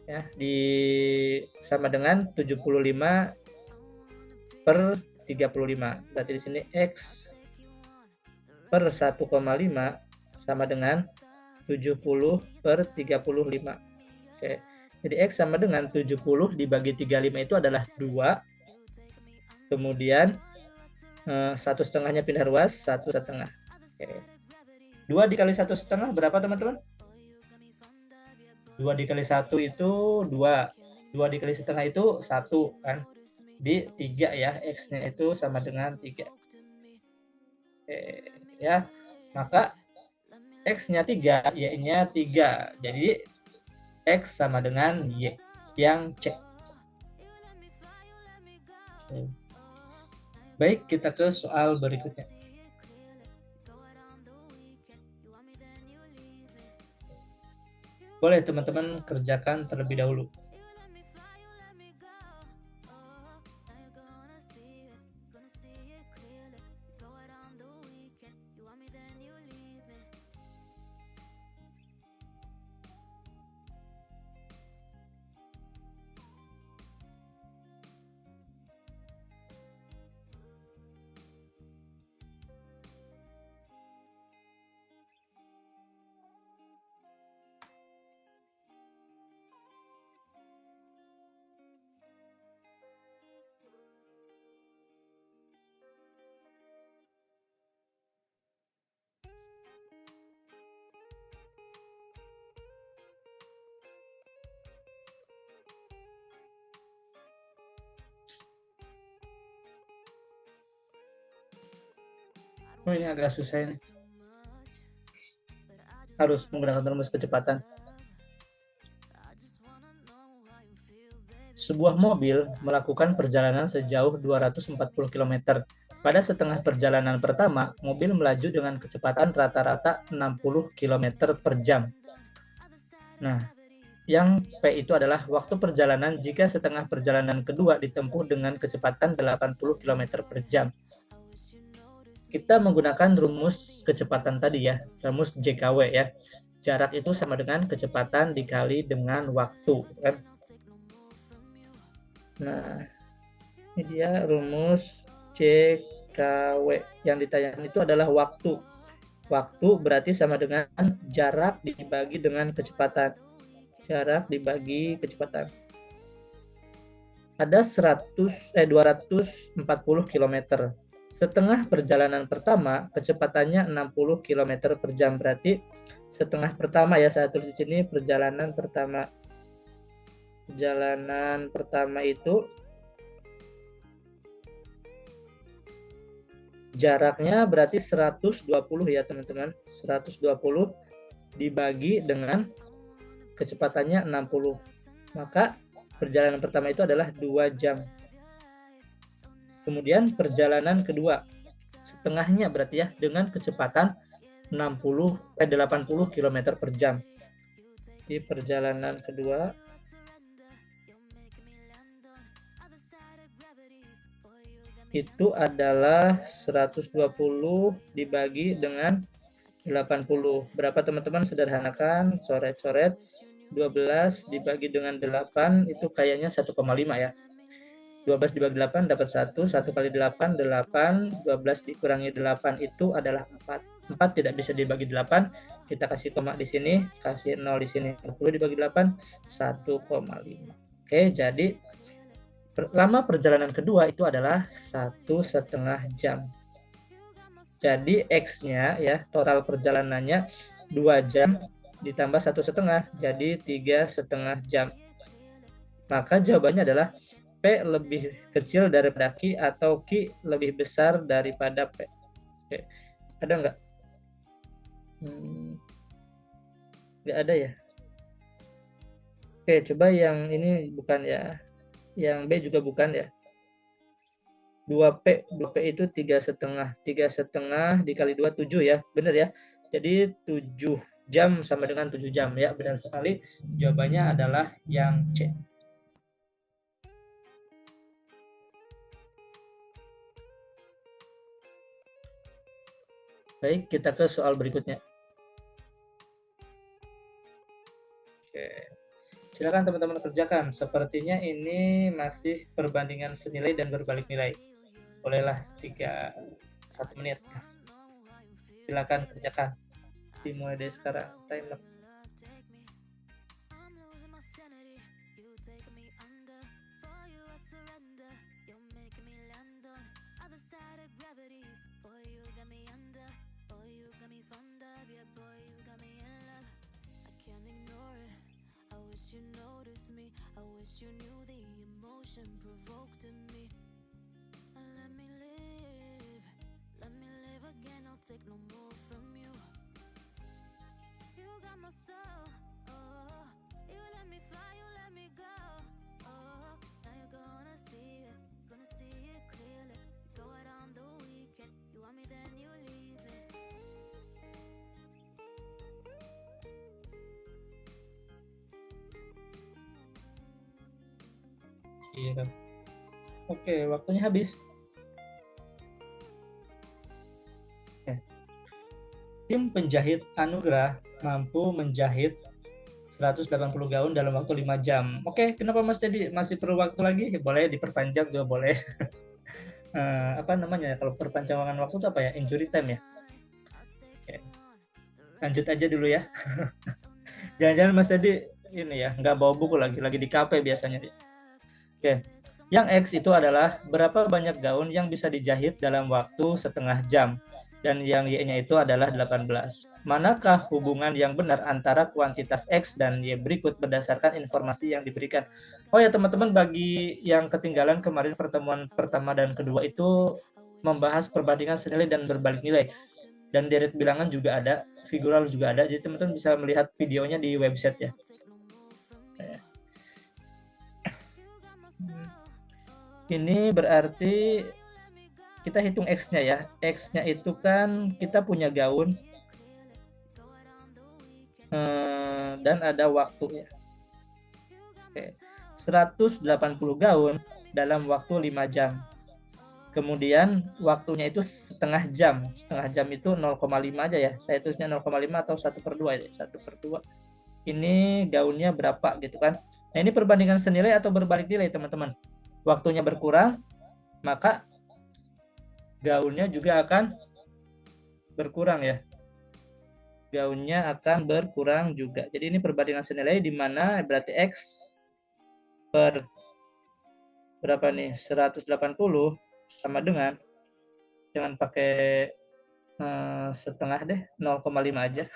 ya sama dengan 75 per 35. Berarti di sini X per 1,5 sama dengan 70 per 35. Oke. Jadi X sama dengan 70 dibagi 35 itu adalah 2. Kemudian 1,5-nya pindah ruas, 1,5. Oke. 2 dikali 1,5 berapa, teman-teman? 2 dikali 1 itu 2. 2 dikali setengah itu 1 kan. Di 3 ya, X-nya itu sama dengan 3. Oke, ya. Maka X-nya 3, Y-nya 3. Jadi X sama dengan Y yang C. Oke. Baik, kita ke soal berikutnya. Boleh teman-teman kerjakan terlebih dahulu. Oh, ini agak susah ini. Harus menggunakan rumus kecepatan. Sebuah mobil melakukan perjalanan sejauh 240 km. Pada setengah perjalanan pertama, mobil melaju dengan kecepatan rata-rata 60 km per jam. Nah, yang P itu adalah waktu perjalanan jika setengah perjalanan kedua ditempuh dengan kecepatan 80 km per jam. Kita menggunakan rumus kecepatan tadi ya, rumus JKW ya. jarak itu sama dengan kecepatan dikali dengan waktu, kan? Nah, ini dia rumus CKW. Yang ditanyakan itu adalah waktu. Waktu berarti sama dengan jarak dibagi dengan kecepatan. Jarak dibagi kecepatan. Ada 240 km. Setengah perjalanan pertama kecepatannya 60 km per jam. Berarti setengah pertama ya, saya tulis di sini perjalanan pertama. Perjalanan pertama itu jaraknya berarti 120 ya teman-teman. 120 dibagi dengan kecepatannya 60. Maka perjalanan pertama itu adalah 2 jam. Kemudian perjalanan kedua, setengahnya berarti ya, dengan kecepatan 80 km per jam. Di perjalanan kedua itu adalah 120 dibagi dengan 80. Berapa teman-teman? Sederhanakan, coret-coret. 12 dibagi dengan 8 itu kayaknya 1,5 ya. 12 dibagi 8 dapat 1, 1 kali 8, 8, 12 dikurangi 8 itu adalah 4. 4 tidak bisa dibagi 8, kita kasih koma di sini, kasih 0 di sini. 10 dibagi 8, 1,5. Oke, jadi lama perjalanan kedua itu adalah 1,5 jam. Jadi X-nya ya, total perjalanannya 2 jam ditambah 1,5, jadi 3,5 jam. Maka jawabannya adalah P lebih kecil daripada Q atau Q lebih besar daripada P. Oke. Ada nggak? Nggak ada ya? Oke, coba yang ini bukan ya. Yang B juga bukan ya. 2P itu 3,5. 3,5 dikali 2, 7 ya. Benar ya? Jadi 7 jam sama dengan 7 jam ya. Benar sekali. Jawabannya adalah yang C. Baik, kita ke soal berikutnya. Oke. Silakan teman-teman kerjakan. Sepertinya ini masih perbandingan senilai dan berbalik nilai. Bolehlah 1 menit. Silakan kerjakan. Dimulai dari sekarang. Timer. You noticed me, I wish you knew the emotion provoked in me. Let me live again, I'll take no more from you. You got my soul, oh, you let me fly, you let me go, oh, now you're gonna see it clearly. Go out on the weekend, you want me then you leave it. Iya kan. Oke, waktunya habis. Tim penjahit Anugrah mampu menjahit 180 gaun dalam waktu 5 jam. Oke, kenapa Mas Dedi masih perlu waktu lagi? Boleh diperpanjang juga boleh. Apa namanya kalau perpanjangan waktu itu apa ya? Injury time ya. Oke. Lanjut aja dulu ya. Jangan-jangan Mas Dedi ini ya, nggak bawa buku lagi di kafe biasanya. Oke, yang X itu adalah berapa banyak gaun yang bisa dijahit dalam waktu setengah jam. Dan yang Y-nya itu adalah 18. Manakah hubungan yang benar antara kuantitas X dan Y berikut berdasarkan informasi yang diberikan? Oh ya teman-teman, bagi yang ketinggalan kemarin pertemuan pertama dan kedua itu membahas perbandingan senilai dan berbalik nilai. Dan deret bilangan juga ada, figural juga ada, jadi teman-teman bisa melihat videonya di website ya. Ini berarti kita hitung X-nya ya. X-nya itu kan kita punya gaun dan ada waktu ya. Oke. 180 gaun dalam waktu 5 jam. Kemudian waktunya itu setengah jam. Setengah jam itu 0,5 aja ya. Saya tulisnya 0,5 atau 1/2 ya. 1/2. Ini gaunnya berapa gitu kan. Nah, ini perbandingan senilai atau berbalik nilai, teman-teman. Waktunya berkurang, maka gaunnya juga akan berkurang ya. Gaunnya akan berkurang juga. Jadi ini perbandingan senilai di mana berarti X per berapa nih? 180 sama dengan, jangan pakai setengah deh, 0,5 aja.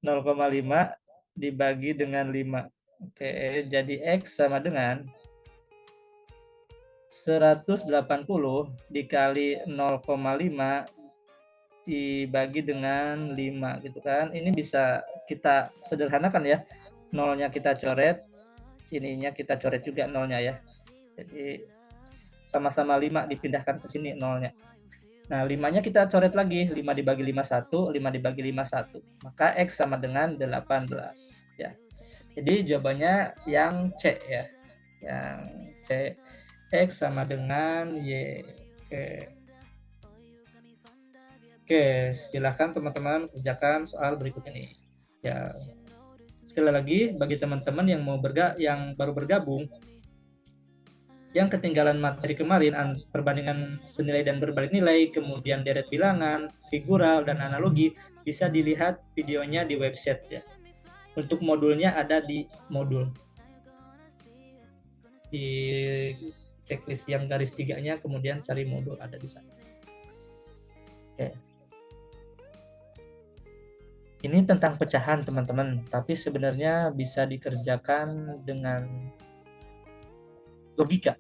0,5 dibagi dengan 5. Oke, jadi X sama dengan 180 dikali 0,5 dibagi dengan 5 gitu kan. Ini bisa kita sederhanakan ya. Nolnya kita coret, sininya kita coret juga nolnya ya. Jadi sama-sama 5 dipindahkan ke sini nolnya. Nah, 5-nya kita coret lagi, 5 dibagi 5 1, 5 dibagi 5 1. Maka X sama dengan 18 ya. Jadi jawabannya yang C ya. Yang C, X sama dengan Y. Oke, silahkan teman-teman kerjakan soal berikut ini. Ya, sekali lagi bagi teman-teman yang yang baru bergabung, yang ketinggalan materi kemarin, perbandingan senilai dan berbalik nilai, kemudian deret bilangan, figural, dan analogi, bisa dilihat videonya di website ya. Untuk modulnya ada di modul. Di checklist yang garis 3-nya, kemudian cari modul, ada di sana. Oke. Ini tentang pecahan, teman-teman, tapi sebenarnya bisa dikerjakan dengan logika.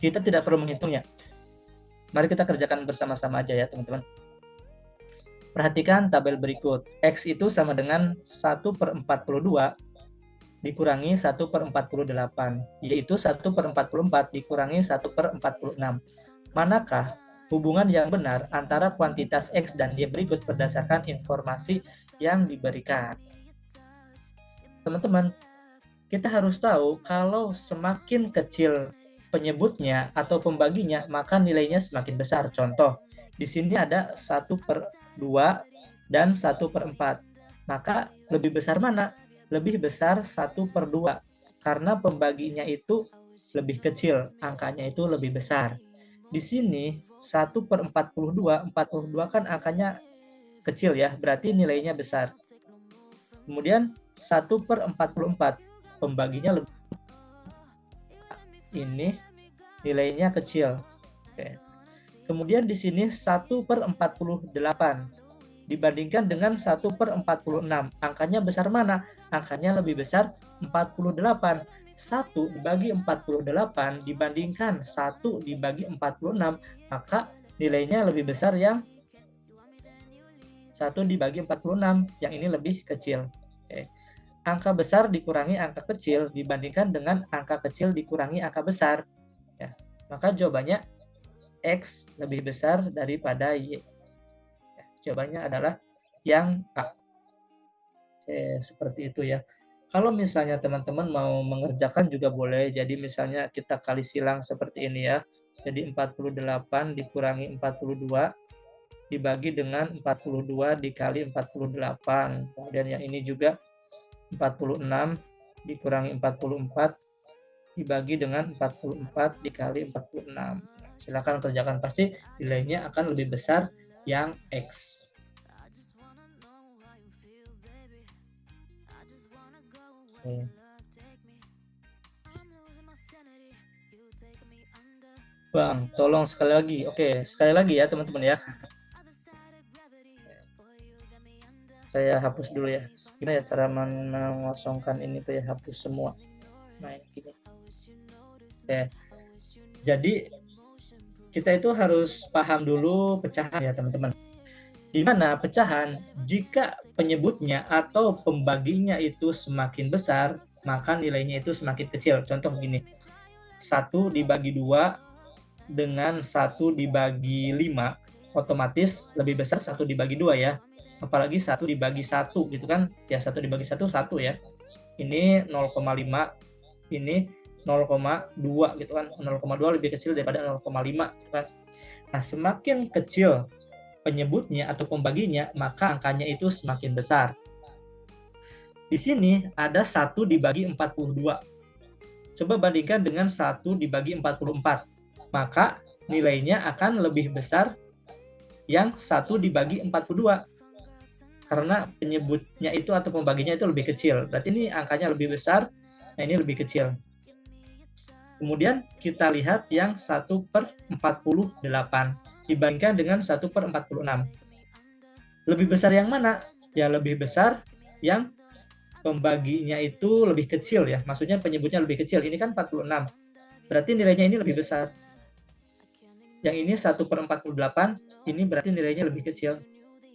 Kita tidak perlu menghitungnya. Mari kita kerjakan bersama-sama aja ya, teman-teman. Perhatikan tabel berikut. X itu sama dengan 1/42 dikurangi 1/48, yaitu 1/44 dikurangi 1/46. Manakah hubungan yang benar antara kuantitas X dan Y berikut berdasarkan informasi yang diberikan? Teman-teman, kita harus tahu kalau semakin kecil penyebutnya atau pembaginya, maka nilainya semakin besar. Contoh, di sini ada 1/2 dan 1/4. Maka lebih besar mana? Lebih besar 1/2, karena pembaginya itu lebih kecil, angkanya itu lebih besar. Di sini 1/42, 42 kan angkanya kecil ya, berarti nilainya besar. Kemudian 1/44, pembaginya lebih, ini nilainya kecil. Oke. Kemudian di sini 1/48 dibandingkan dengan 1/46, angkanya besar mana? Angkanya lebih besar 48. 1 dibagi 48 dibandingkan 1 dibagi 46, maka nilainya lebih besar yang 1 dibagi 46, yang ini lebih kecil. Oke. Angka besar dikurangi angka kecil dibandingkan dengan angka kecil dikurangi angka besar. Ya, maka jawabannya X lebih besar daripada Y. Ya, jawabannya adalah yang A. Oke, seperti itu ya. Kalau misalnya teman-teman mau mengerjakan juga boleh. Jadi misalnya kita kali silang seperti ini ya. Jadi 48 dikurangi 42 dibagi dengan 42 dikali 48. Kemudian yang ini juga 46 dikurangi 44 dibagi dengan 44 dikali 46. Silakan kerjakan, pasti nilainya akan lebih besar yang X. Oke. Bang, tolong sekali lagi. Oke, sekali lagi ya teman-teman ya. Saya hapus dulu ya. Gimana ya cara mengosongkan ini tuh ya, hapus semua. Nah, ini. Oke. Jadi kita itu harus paham dulu pecahan ya teman-teman. Di mana pecahan, jika penyebutnya atau pembaginya itu semakin besar, maka nilainya itu semakin kecil. Contoh begini, 1 dibagi 2 dengan 1 dibagi 5, otomatis lebih besar 1 dibagi 2 ya. Apalagi 1 dibagi 1 gitu kan, ya 1 dibagi 1, 1 ya. Ini 0,5, ini 0,2 gitu kan. 0,2 lebih kecil daripada 0,5 gitu kan. Nah, semakin kecil penyebutnya atau pembaginya, maka angkanya itu semakin besar. Di sini ada 1 dibagi 42. Coba bandingkan dengan 1 dibagi 44. Maka nilainya akan lebih besar yang 1 dibagi 42. Karena penyebutnya itu atau pembaginya itu lebih kecil. Berarti ini angkanya lebih besar, nah ini lebih kecil. Kemudian kita lihat yang 1/48 dibandingkan dengan 1/46. Lebih besar yang mana? Ya lebih besar yang pembaginya itu lebih kecil ya. Maksudnya penyebutnya lebih kecil. Ini kan 46. Berarti nilainya ini lebih besar. Yang ini 1/48, ini berarti nilainya lebih kecil.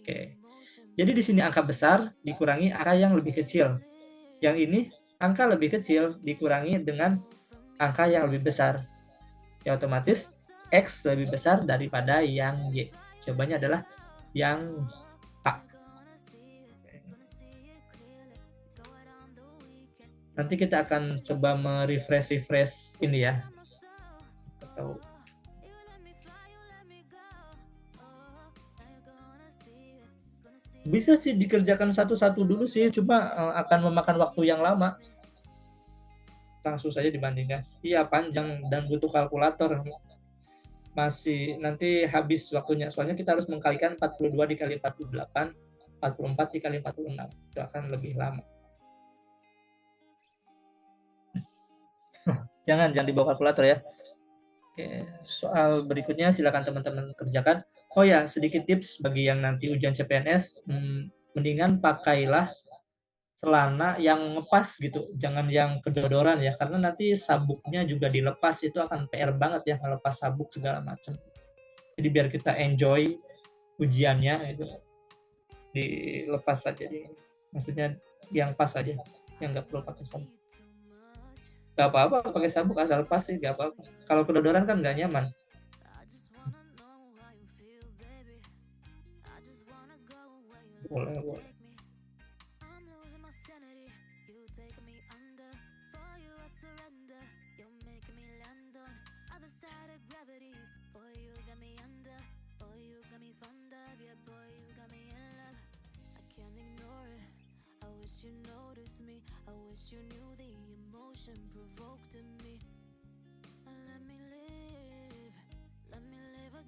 Oke. Jadi di sini angka besar dikurangi angka yang lebih kecil. Yang ini angka lebih kecil dikurangi dengan angka yang lebih besar. Ya otomatis X lebih besar daripada yang Y. Jawabannya adalah yang A. Nanti kita akan coba merefresh ini ya. Atau bisa sih dikerjakan satu-satu dulu sih, cuma akan memakan waktu yang lama. Langsung saja dibandingkan. Iya, panjang dan butuh kalkulator. Masih nanti habis waktunya. Soalnya kita harus mengkalikan 42 dikali 48, 44 dikali 46. Itu akan lebih lama. Jangan dibawa kalkulator ya. Oke, soal berikutnya silakan teman-teman kerjakan. Oh ya, sedikit tips bagi yang nanti ujian CPNS, mendingan pakailah celana yang ngepas gitu, jangan yang kedodoran ya, karena nanti sabuknya juga dilepas, itu akan PR banget ya melepas sabuk segala macam. Jadi biar kita enjoy ujiannya itu dilepas saja, maksudnya yang pas saja, yang nggak perlu pakai sabuk. Nggak apa-apa pakai sabuk asal pas sih, nggak apa-apa. Kalau kedodoran kan nggak nyaman. Boleh.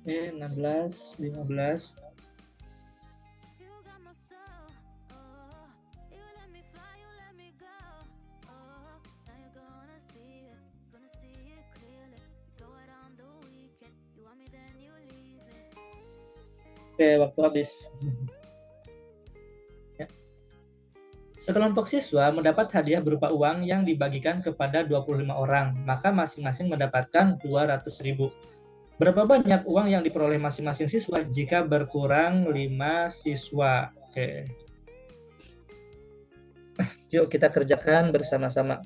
Oke, 16, 15. Oke, waktu habis. Ya. Sekelompok siswa mendapat hadiah berupa uang yang dibagikan kepada 25 orang, maka masing-masing mendapatkan 200.000. Berapa banyak uang yang diperoleh masing-masing siswa jika berkurang 5 siswa? Oke. Yuk kita kerjakan bersama-sama.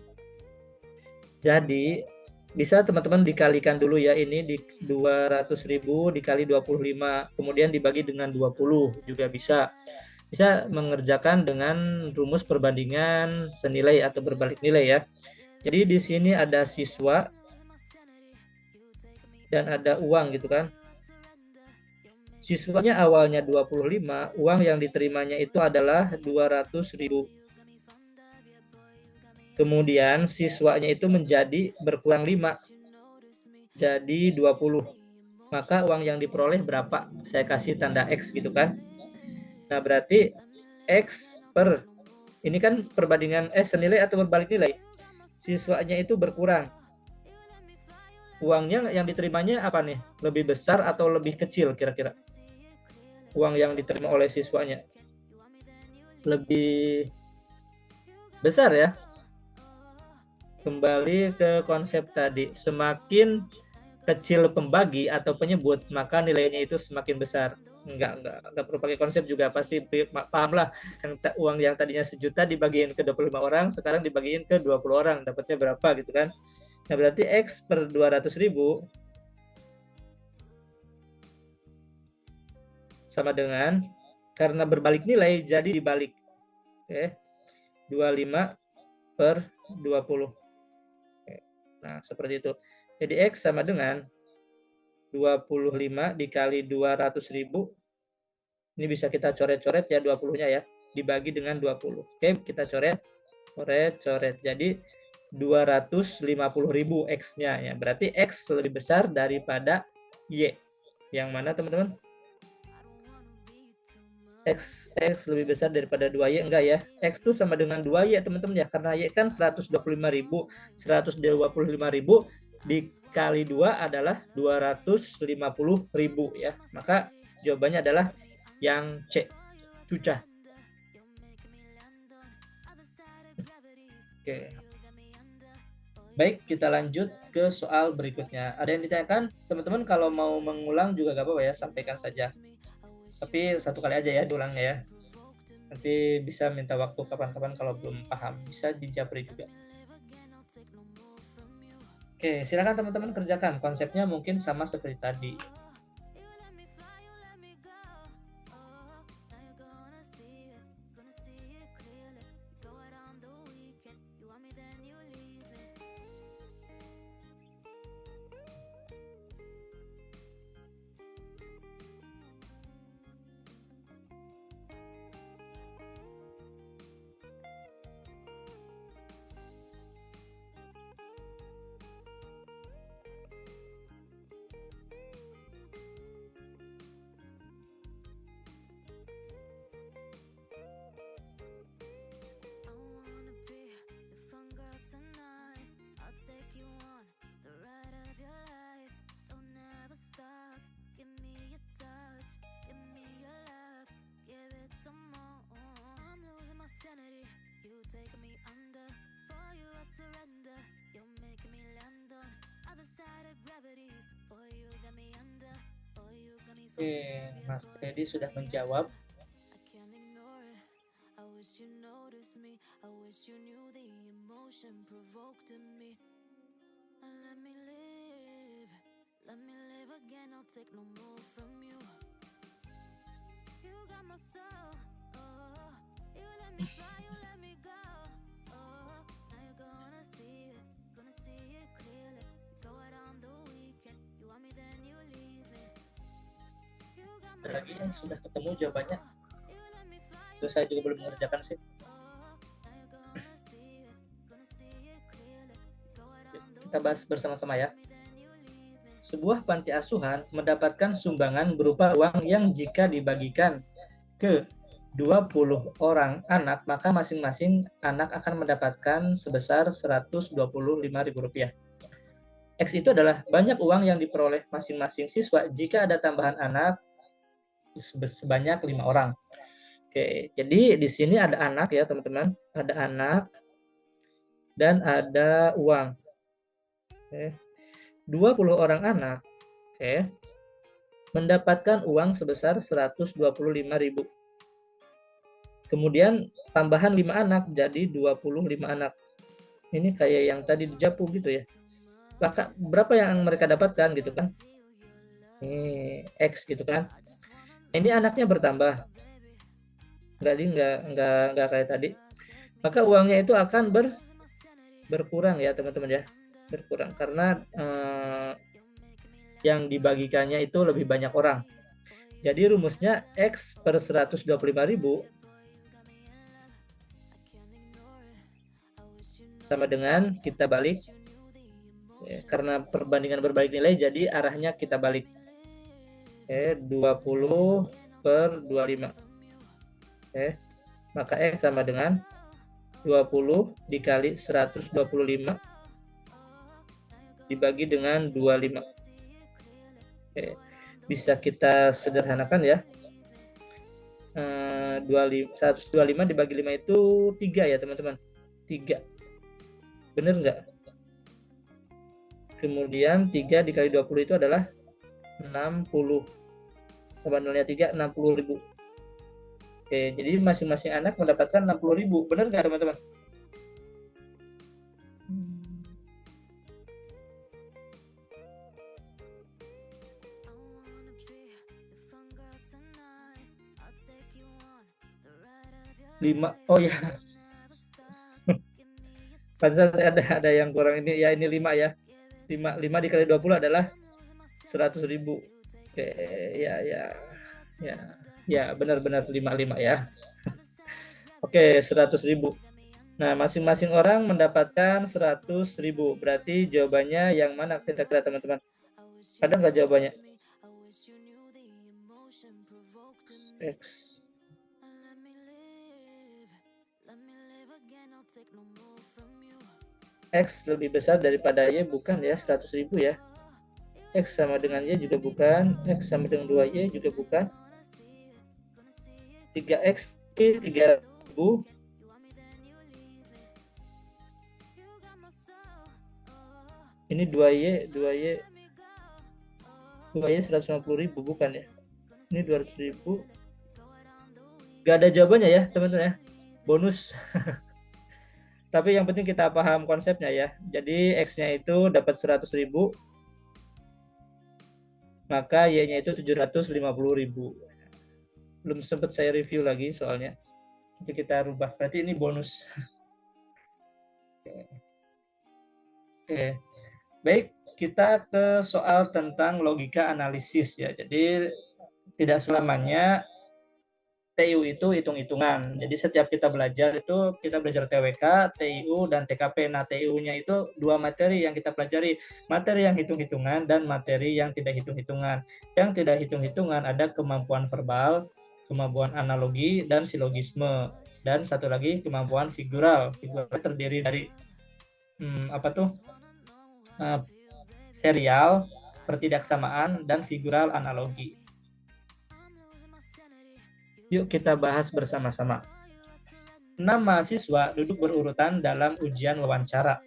Jadi bisa teman-teman dikalikan dulu ya, ini di 200.000 dikali 25, kemudian dibagi dengan 20 juga bisa. Bisa mengerjakan dengan rumus perbandingan senilai atau berbalik nilai ya. Jadi di sini ada siswa dan ada uang gitu kan. Siswanya awalnya 25, uang yang diterimanya itu adalah 200.000. Kemudian siswanya itu menjadi berkurang 5, jadi 20. Maka uang yang diperoleh berapa? Saya kasih tanda X gitu kan. Nah berarti X per, ini kan perbandingan senilai atau berbalik nilai. Siswanya itu berkurang. Uangnya yang diterimanya apa nih? Lebih besar atau lebih kecil kira-kira? Uang yang diterima oleh siswanya lebih besar ya. Kembali ke konsep tadi, semakin kecil pembagi atau penyebut, maka nilainya itu semakin besar. Enggak perlu pakai konsep juga, pasti paham lah. Uang yang tadinya 1 juta dibagiin ke 25 orang, sekarang dibagiin ke 20 orang, dapatnya berapa gitu kan. Nah berarti X per 200.000 sama dengan, karena berbalik nilai jadi dibalik. Oke, 25 per 20. Nah, seperti itu. Jadi X sama dengan 25 dikali 200.000. Ini bisa kita coret-coret ya 20-nya ya. Dibagi dengan 20. Oke, kita coret. Coret. Jadi 250.000 X-nya ya. Berarti X lebih besar daripada Y. Yang mana teman-teman? X lebih besar daripada 2Y, enggak ya? X itu sama dengan 2Y teman-teman ya, karena Y kan 125.000. 125.000 dikali 2 adalah 250.000 ya. Maka jawabannya adalah yang C, Cucah. Oke. Baik, kita lanjut ke soal berikutnya. Ada yang ditanyakan? Teman-teman kalau mau mengulang juga gak apa-apa ya, sampaikan saja. Tapi satu kali aja ya diulangnya ya. Nanti bisa minta waktu kapan-kapan kalau belum paham. Bisa dijapri juga. Oke, silakan teman-teman kerjakan. Konsepnya mungkin sama seperti tadi. Oke, Mas Teddy sudah menjawab. Ada lagi yang sudah ketemu jawabannya? So, saya juga belum mengerjakan sih. Kita bahas bersama-sama ya. Sebuah panti asuhan mendapatkan sumbangan berupa uang yang jika dibagikan ke 20 orang anak, maka masing-masing anak akan mendapatkan sebesar Rp125.000. X itu adalah banyak uang yang diperoleh masing-masing siswa jika ada tambahan anak sebanyak 5 orang. Oke, jadi di sini ada anak ya teman-teman, ada anak dan ada uang. Oke. 20 orang anak, oke, mendapatkan uang sebesar 125.000. Kemudian tambahan 5 anak jadi 25 anak. Ini kayak yang tadi di Japu gitu ya. Maka berapa yang mereka dapatkan gitu kan? Ini X gitu kan. Ini anaknya bertambah. Enggak kayak tadi. Maka uangnya itu akan berkurang ya teman-teman ya. Berkurang karena yang dibagikannya itu lebih banyak orang. Jadi rumusnya X per 125.000 sama dengan kita balik. Karena perbandingan berbalik nilai, jadi arahnya kita balik. 20 per 25. Maka X sama dengan 20 dikali 125 dibagi dengan 25. Bisa kita sederhanakan ya. 125 dibagi 5 itu 3 ya teman-teman. 3. Bener nggak? Kemudian 3 dikali 20 itu adalah 60. Tambah nolnya 3, 60.000. Oke, jadi masing-masing anak mendapatkan 60.000. Bener nggak teman-teman? Oh ya. Pantesan ada yang kurang ini ya, ini 5 ya. 5 dikali 20 adalah 100.000. Oke, ya ya ya. Ya, benar-benar 5 ya. Oke, 100.000. Nah, masing-masing orang mendapatkan 100.000. Berarti jawabannya yang mana kira-kira teman-teman? Ada nggak jawabannya? X. X lebih besar daripada Y, bukan ya, 100.000 ya. X sama dengan Y juga bukan. X sama dengan 2Y juga bukan. 3X 3.000. Ini 2Y 150.000 bukan ya. Ini 200.000. Gak ada jawabannya ya teman-teman ya. Bonus. Tapi yang penting kita paham konsepnya ya. Jadi X-nya itu dapat 100.000, maka Y-nya itu 750.000. Belum sempat saya review lagi soalnya. Jadi kita rubah. Berarti ini bonus. Oke. Baik, kita ke soal tentang logika analisis ya. Jadi tidak selamanya TIU itu hitung-hitungan. Jadi setiap kita belajar itu kita belajar TWK, TIU, dan TKP. Nah, TIU-nya itu 2 materi yang kita pelajari. Materi yang hitung-hitungan dan materi yang tidak hitung-hitungan. Yang tidak hitung-hitungan ada kemampuan verbal, kemampuan analogi, dan silogisme. Dan satu lagi kemampuan figural. Figural terdiri dari apa tuh? Serial, pertidaksamaan, dan figural analogi. Yuk kita bahas bersama-sama. 6 mahasiswa duduk berurutan dalam ujian wawancara.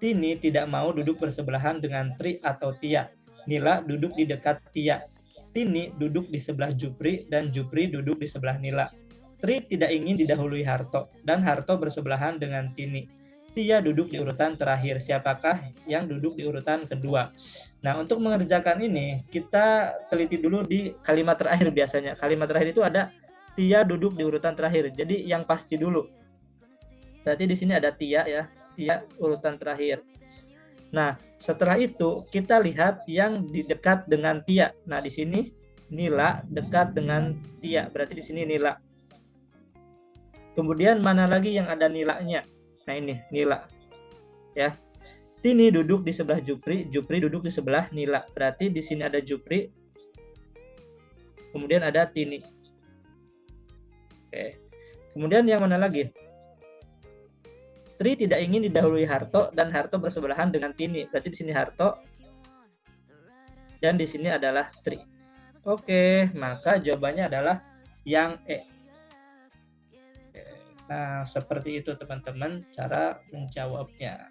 Tini tidak mau duduk bersebelahan dengan Tri atau Tia. Nila duduk di dekat Tia. Tini duduk di sebelah Jupri dan Jupri duduk di sebelah Nila. Tri tidak ingin didahului Harto dan Harto bersebelahan dengan Tini. Tia duduk di urutan terakhir. Siapakah yang duduk di urutan kedua? Nah, untuk mengerjakan ini, kita teliti dulu di kalimat terakhir biasanya. Kalimat terakhir itu ada Tia duduk di urutan terakhir. Jadi yang pasti dulu. Berarti di sini ada Tia ya. Tia urutan terakhir. Nah, setelah itu kita lihat yang di dekat dengan Tia. Nah, di sini Nila dekat dengan Tia. Berarti di sini Nila. Kemudian mana lagi yang ada nilainya? Nah, ini Nila. Ya. Tini duduk di sebelah Jupri, Jupri duduk di sebelah Nila. Berarti di sini ada Jupri. Kemudian ada Tini. Oke. Kemudian yang mana lagi? Tri tidak ingin didahului Harto dan Harto bersebelahan dengan Tini. Berarti di sini Harto dan di sini adalah Tri. Oke, maka jawabannya adalah yang E. Nah, seperti itu teman-teman cara menjawabnya.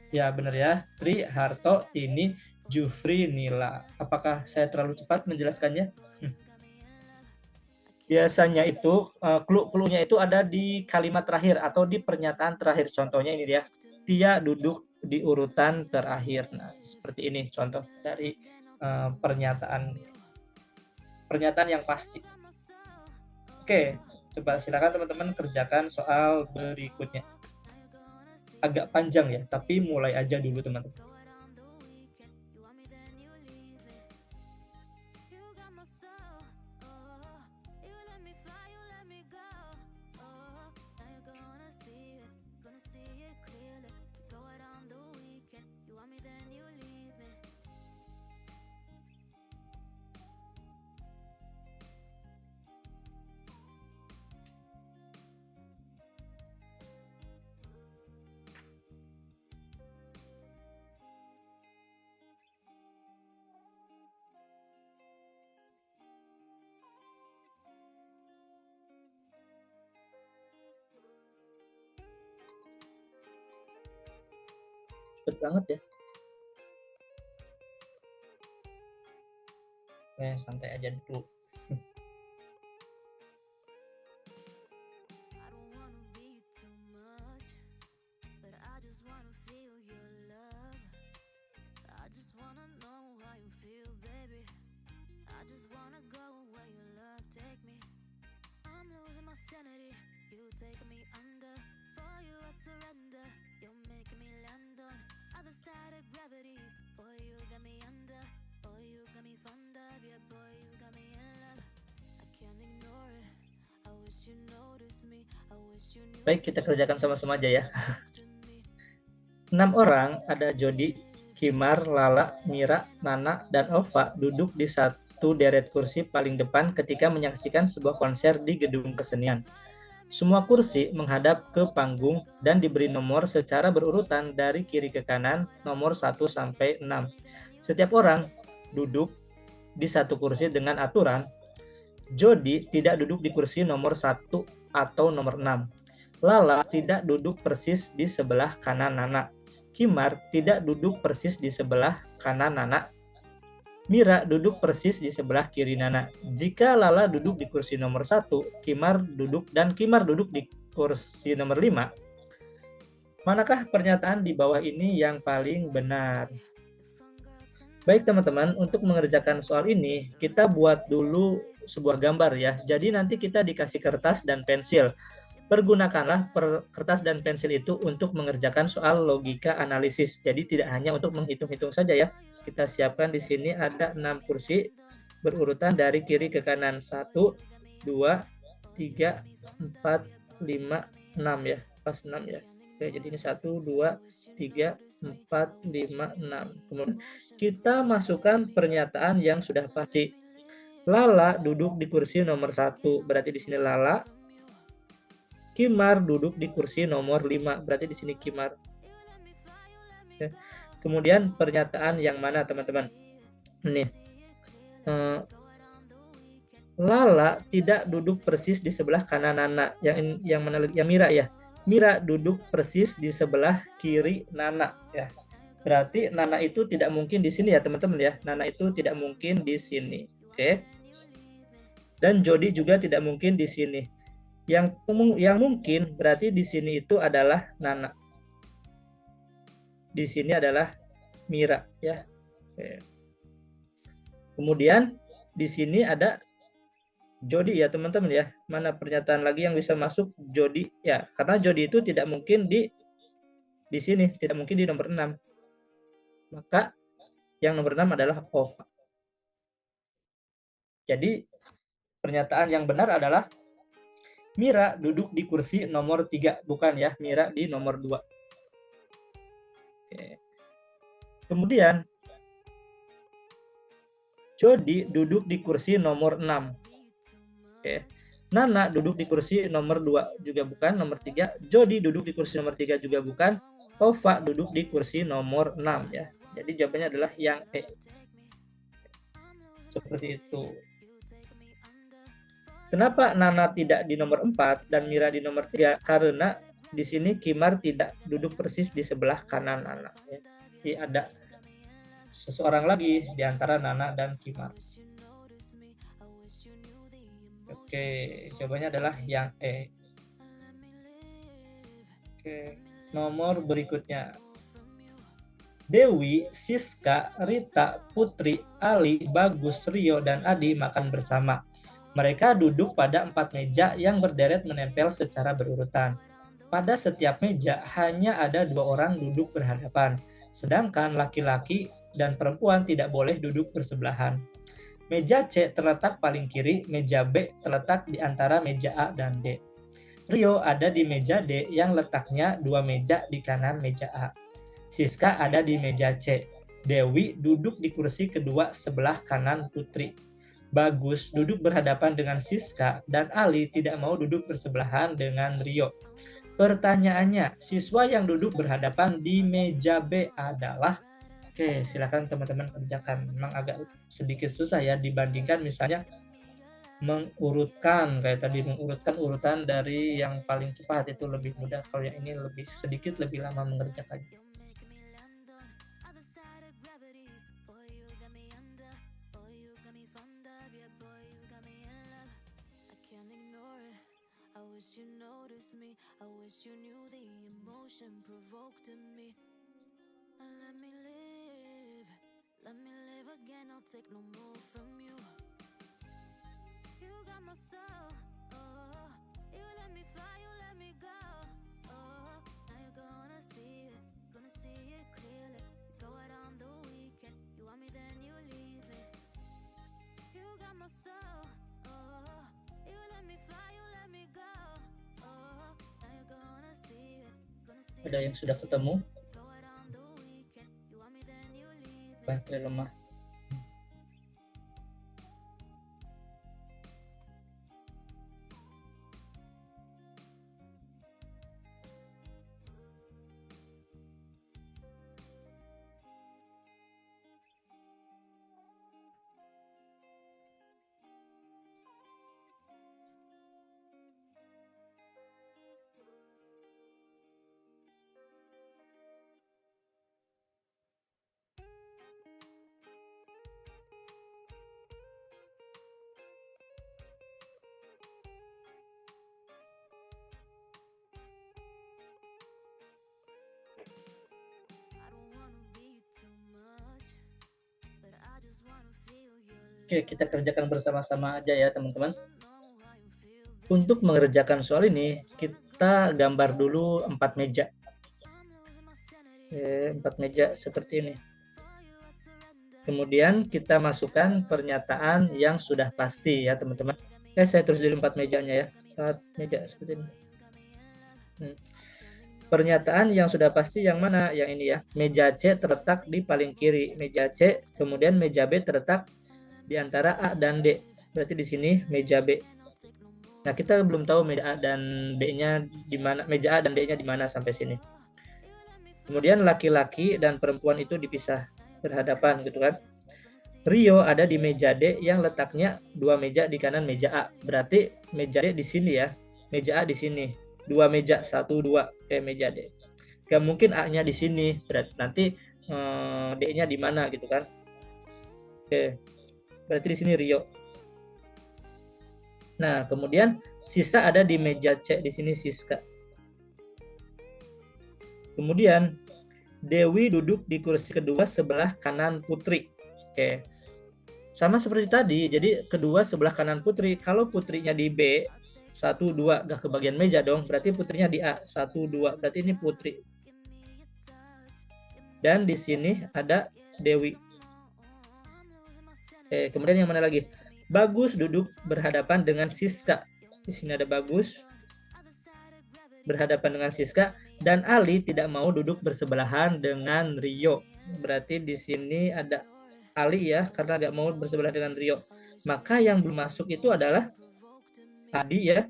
Ya, benar ya. Tri, Harto, Tini, Jufri, Nila. Apakah saya terlalu cepat menjelaskannya? Biasanya itu clue-nya itu ada di kalimat terakhir atau di pernyataan terakhir. Contohnya ini dia, Tia duduk di urutan terakhir. Nah, seperti ini contoh dari pernyataan yang pasti. Oke, coba silakan teman-teman kerjakan soal berikutnya. Agak panjang ya, tapi mulai aja dulu teman-teman. Cepet banget ya. Santai aja dulu. Baik, kita kerjakan sama-sama aja ya. 6 orang, ada Jody, Kimar, Lala, Mira, Nana, dan Ova duduk di satu deret kursi paling depan ketika menyaksikan sebuah konser di gedung kesenian. Semua kursi menghadap ke panggung dan diberi nomor secara berurutan dari kiri ke kanan, nomor 1 sampai 6. Setiap orang duduk di satu kursi dengan aturan. Jody tidak duduk di kursi nomor 1 atau nomor 6. Lala tidak duduk persis di sebelah kanan Nana. Kimar tidak duduk persis di sebelah kanan Nana. Mira duduk persis di sebelah kiri Nana. Jika Lala duduk di kursi nomor 1, Kimar duduk di kursi nomor 5, manakah pernyataan di bawah ini yang paling benar? Baik teman-teman, untuk mengerjakan soal ini, kita buat dulu sebuah gambar ya. Jadi nanti kita dikasih kertas dan pensil. Pergunakanlah kertas dan pensil itu untuk mengerjakan soal logika analisis. Jadi tidak hanya untuk menghitung-hitung saja ya. Kita siapkan di sini ada 6 kursi berurutan dari kiri ke kanan. 1, 2, 3, 4, 5, 6 ya. Pas 6 ya. Oke, jadi ini 1, 2, 3, 4, 5, 6. Kemudian kita masukkan pernyataan yang sudah pasti. Lala duduk di kursi nomor 1. Berarti di sini Lala. Kimar duduk di kursi nomor 5, berarti di sini Kimar. Oke. Kemudian pernyataan yang mana teman-teman? Ini. Lala tidak duduk persis di sebelah kanan Nana. Yang mana? Yang Mira ya. Mira duduk persis di sebelah kiri Nana ya. Berarti Nana itu tidak mungkin di sini ya teman-teman ya. Nana itu tidak mungkin di sini. Oke. Dan Jody juga tidak mungkin di sini. Yang mungkin berarti di sini itu adalah Nana. Di sini adalah Mira ya. Oke. Kemudian di sini ada Jody ya teman-teman ya. Mana pernyataan lagi yang bisa masuk? Jody ya, karena Jody itu tidak mungkin di sini, tidak mungkin di nomor 6. Maka yang nomor 6 adalah Ova. Jadi pernyataan yang benar adalah Mira duduk di kursi nomor 3, bukan ya, Mira di nomor 2. Oke. Kemudian Jody duduk di kursi nomor 6. Oke. Nana duduk di kursi nomor 2 juga bukan, nomor 3. Jody duduk di kursi nomor 3 juga bukan. Ova duduk di kursi nomor 6 ya. Jadi jawabannya adalah yang E. Seperti itu. Kenapa Nana tidak di nomor 4 dan Mira di nomor 3? Karena di sini Kimar tidak duduk persis di sebelah kanan Nana. Ya. Jadi ada seseorang lagi di antara Nana dan Kimar. Oke, jawabannya adalah yang E. Oke, nomor berikutnya. Dewi, Siska, Rita, Putri, Ali, Bagus, Rio, dan Adi makan bersama. Mereka duduk pada 4 meja yang berderet menempel secara berurutan. Pada setiap meja hanya ada 2 orang duduk berhadapan, sedangkan laki-laki dan perempuan tidak boleh duduk bersebelahan. Meja C terletak paling kiri, meja B terletak di antara meja A dan D. Rio ada di meja D yang letaknya 2 meja di kanan meja A. Siska ada di meja C. Dewi duduk di kursi kedua sebelah kanan Putri. Bagus duduk berhadapan dengan Siska dan Ali tidak mau duduk bersebelahan dengan Rio. Pertanyaannya, siswa yang duduk berhadapan di meja B adalah? Oke, silakan teman-teman kerjakan. Memang agak sedikit susah ya dibandingkan misalnya mengurutkan kayak tadi, mengurutkan urutan dari yang paling cepat itu lebih mudah. Kalau yang ini sedikit lebih lama mengerjakannya. Ada yang sudah ketemu? Baterai lemah. Oke, kita kerjakan bersama-sama aja ya teman-teman. Untuk mengerjakan soal ini, kita gambar dulu 4 meja. 4 meja seperti ini. Kemudian kita masukkan pernyataan yang sudah pasti ya teman-teman. Saya tulis dulu 4 mejanya ya. 4 meja seperti ini. Pernyataan yang sudah pasti yang mana? Yang ini ya. Meja C terletak di paling kiri. Meja C, kemudian meja B terletak di antara A dan D. Berarti di sini meja B. Nah, kita belum tahu meja A dan D-nya di mana, meja A dan D-nya di mana sampai sini. Kemudian laki-laki dan perempuan itu dipisah berhadapan gitu kan. Rio ada di meja D yang letaknya 2 meja di kanan meja A. Berarti meja D di sini ya. Meja A di sini. 2 meja, 1 2 kayak meja D. Gak mungkin A-nya di sini. Berarti nanti D-nya di mana gitu kan. Oke. Berarti di sini Rio. Nah, kemudian Sisa ada di meja C, di sini Siska. Kemudian Dewi duduk di kursi kedua sebelah kanan Putri. Oke. Sama seperti tadi, jadi kedua sebelah kanan Putri. Kalau putrinya di B, 1 2 gak ke bagian meja dong, berarti putrinya di A, 1 2, berarti ini Putri. Dan di sini ada Dewi. Oke, kemudian yang mana lagi? Bagus duduk berhadapan dengan Siska. Di sini ada Bagus berhadapan dengan Siska, dan Ali tidak mau duduk bersebelahan dengan Rio. Berarti di sini ada Ali ya, karena nggak mau bersebelahan dengan Rio. Maka yang belum masuk itu adalah Adi ya,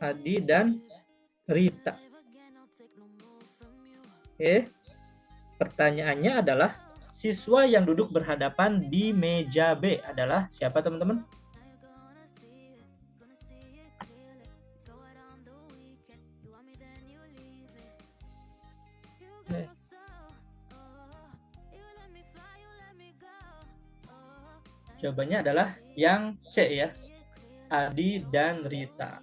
Adi dan Rita. Oke, pertanyaannya adalah siswa yang duduk berhadapan di meja B adalah siapa teman-teman? Jawabannya adalah yang C ya, Adi dan Rita.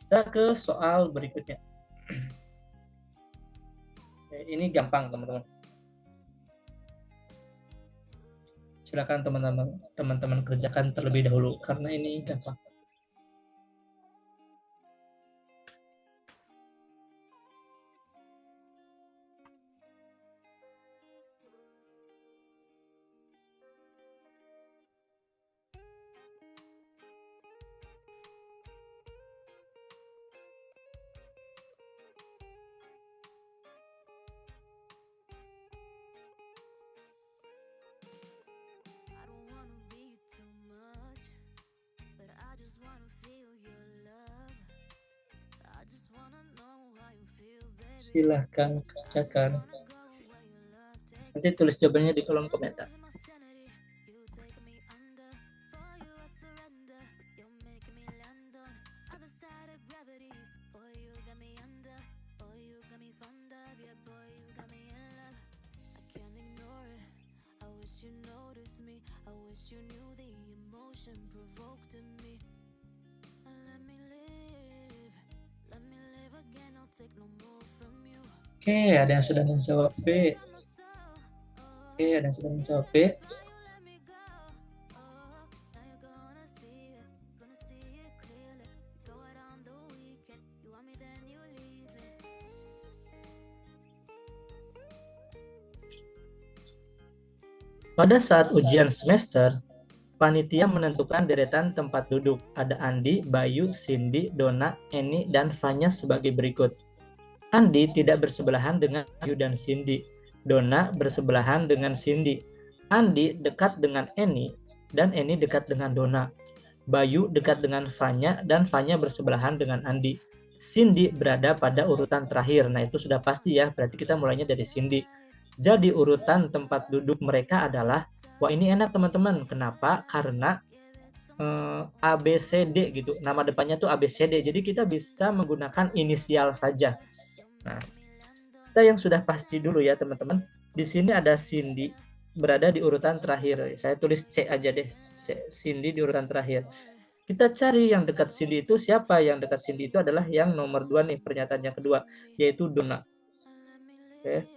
Kita ke soal berikutnya. Ini gampang teman-teman. Silakan teman-teman kerjakan terlebih dahulu karena ini gampang. Silahkan kerjakan. Nanti tulis jawabannya di kolom komentar. Oke, ada yang sudah menjawab B. Oke, ada yang sudah menjawab B. Pada saat ujian semester, panitia menentukan deretan tempat duduk. Ada Andi, Bayu, Cindy, Dona, Eni, dan Fanya sebagai berikut. Andi tidak bersebelahan dengan Bayu dan Cindy. Dona bersebelahan dengan Cindy. Andi dekat dengan Eni, dan Eni dekat dengan Dona. Bayu dekat dengan Fanya, dan Fanya bersebelahan dengan Andi. Cindy berada pada urutan terakhir. Nah, itu sudah pasti ya, berarti kita mulainya dari Cindy. Jadi urutan tempat duduk mereka adalah, wah ini enak teman-teman. Kenapa? Karena A, B, C, D gitu. Nama depannya tuh A, B, C, D. Jadi kita bisa menggunakan inisial saja. Nah, kita yang sudah pasti dulu ya teman-teman. Di sini ada Cindy berada di urutan terakhir. Saya tulis C aja deh. Cindy di urutan terakhir. Kita cari yang dekat Cindy itu siapa? Yang dekat Cindy itu adalah yang nomor 2 nih, pernyataan yang kedua, yaitu Dona. Oke.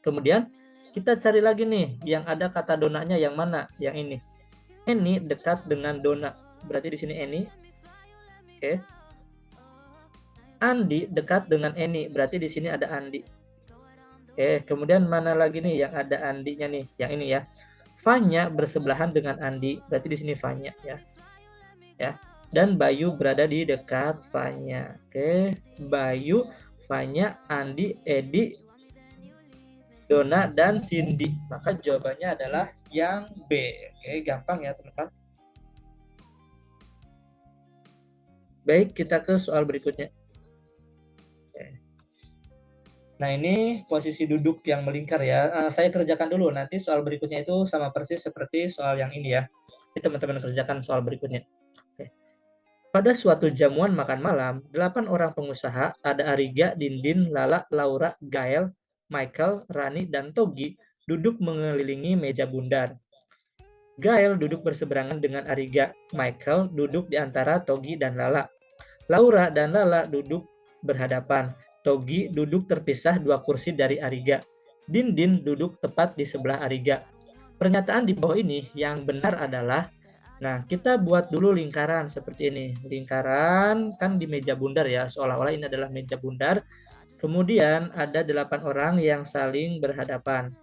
Kemudian kita cari lagi nih, yang ada kata Donanya yang mana? Yang ini. Eni dekat dengan Dona. Berarti di sini Eni. Oke. Andi dekat dengan Eni. Berarti di sini ada Andi. Oke, kemudian mana lagi nih yang ada Andinya nih? Yang ini ya. Fanya bersebelahan dengan Andi. Berarti di sini Fanya ya. Ya. Dan Bayu berada di dekat Fanya. Oke, Bayu, Fanya, Andi, Edi, Dona, dan Cindy. Maka jawabannya adalah yang B. Oke, gampang ya teman-teman. Baik, kita ke soal berikutnya. Nah, ini posisi duduk yang melingkar ya. Saya kerjakan dulu, nanti soal berikutnya itu sama persis seperti soal yang ini ya. Ini teman-teman kerjakan soal berikutnya. Oke. Pada suatu jamuan makan malam, 8 orang pengusaha, ada Ariga, Dindin, Lala, Laura, Gael, Michael, Rani, dan Togi, duduk mengelilingi meja bundar. Gael duduk berseberangan dengan Ariga. Michael duduk di antara Togi dan Lala. Laura dan Lala duduk berhadapan. Togi duduk terpisah 2 kursi dari Ariga. Dindin duduk tepat di sebelah Ariga. Pernyataan di bawah ini yang benar adalah, nah kita buat dulu lingkaran seperti ini. Lingkaran kan di meja bundar ya, seolah-olah ini adalah meja bundar. Kemudian ada 8 orang yang saling berhadapan.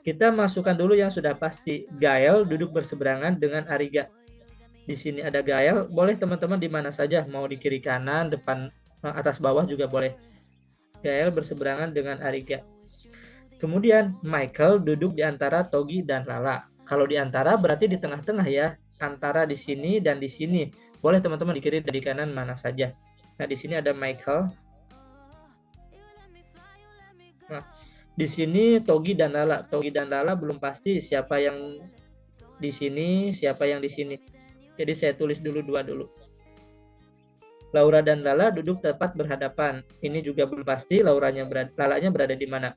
Kita masukkan dulu yang sudah pasti. Gael duduk berseberangan dengan Ariga. Di sini ada Gael, boleh teman-teman di mana saja, mau di kiri kanan, depan, atas bawah juga boleh. Gael berseberangan dengan Ariga. Kemudian Michael duduk di antara Togi dan Lala. Kalau di antara berarti di tengah-tengah ya, antara di sini dan di sini. Boleh teman-teman di kiri dan di kanan mana saja. Nah, di sini ada Michael. Nah, di sini Togi dan Lala. Togi dan Lala belum pasti siapa yang di sini, siapa yang di sini. Jadi saya tulis dulu dua dulu. Laura dan Lala duduk tepat berhadapan. Ini juga belum pasti Lalanya berada di mana.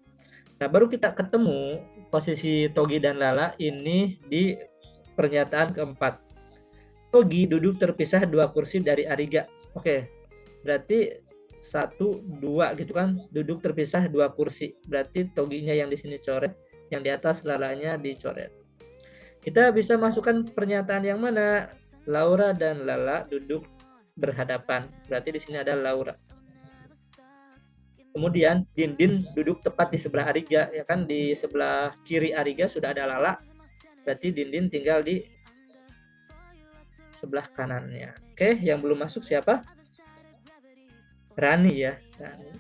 Nah, baru kita ketemu posisi Togi dan Lala ini di pernyataan keempat. Togi duduk terpisah 2 kursi dari Ariga. Oke, berarti 1, 2 gitu kan, duduk terpisah 2 kursi. Berarti Toginya yang di sini coret, yang di atas Lalanya dicoret. Kita bisa masukkan pernyataan yang mana? Laura dan Lala duduk berhadapan. Berarti di sini ada Laura. Kemudian Dindin duduk tepat di sebelah Ariga, ya kan, di sebelah kiri Ariga sudah ada Lala. Berarti Dindin tinggal di sebelah kanannya. Oke, yang belum masuk siapa? Rani ya. Rani.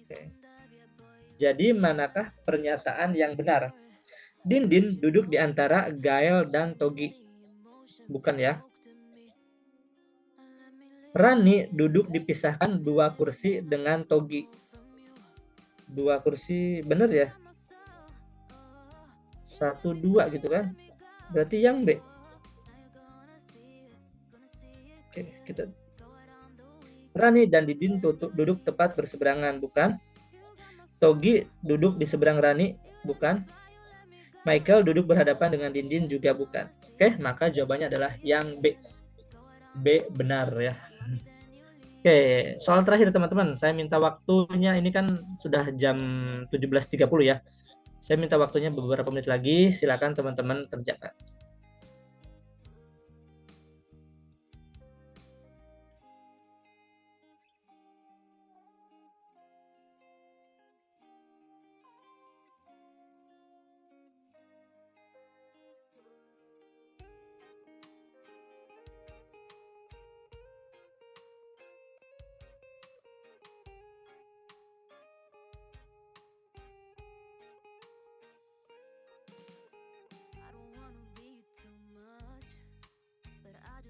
Oke. Jadi manakah pernyataan yang benar? Dindin duduk di antara Gael dan Togi. Bukan ya. Rani duduk dipisahkan 2 kursi dengan Togi. 2 kursi, bener ya? 1, 2 gitu kan? Berarti yang B. Oke, kita. Rani dan Dindin duduk tepat berseberangan, bukan? Togi duduk di seberang Rani, bukan? Michael duduk berhadapan dengan Dindin, juga bukan. Oke, maka jawabannya adalah yang B. B benar ya. Oke, soal terakhir teman-teman, saya minta waktunya, ini kan sudah jam 17.30 ya. Saya minta waktunya beberapa menit lagi, silakan teman-teman kerjakan.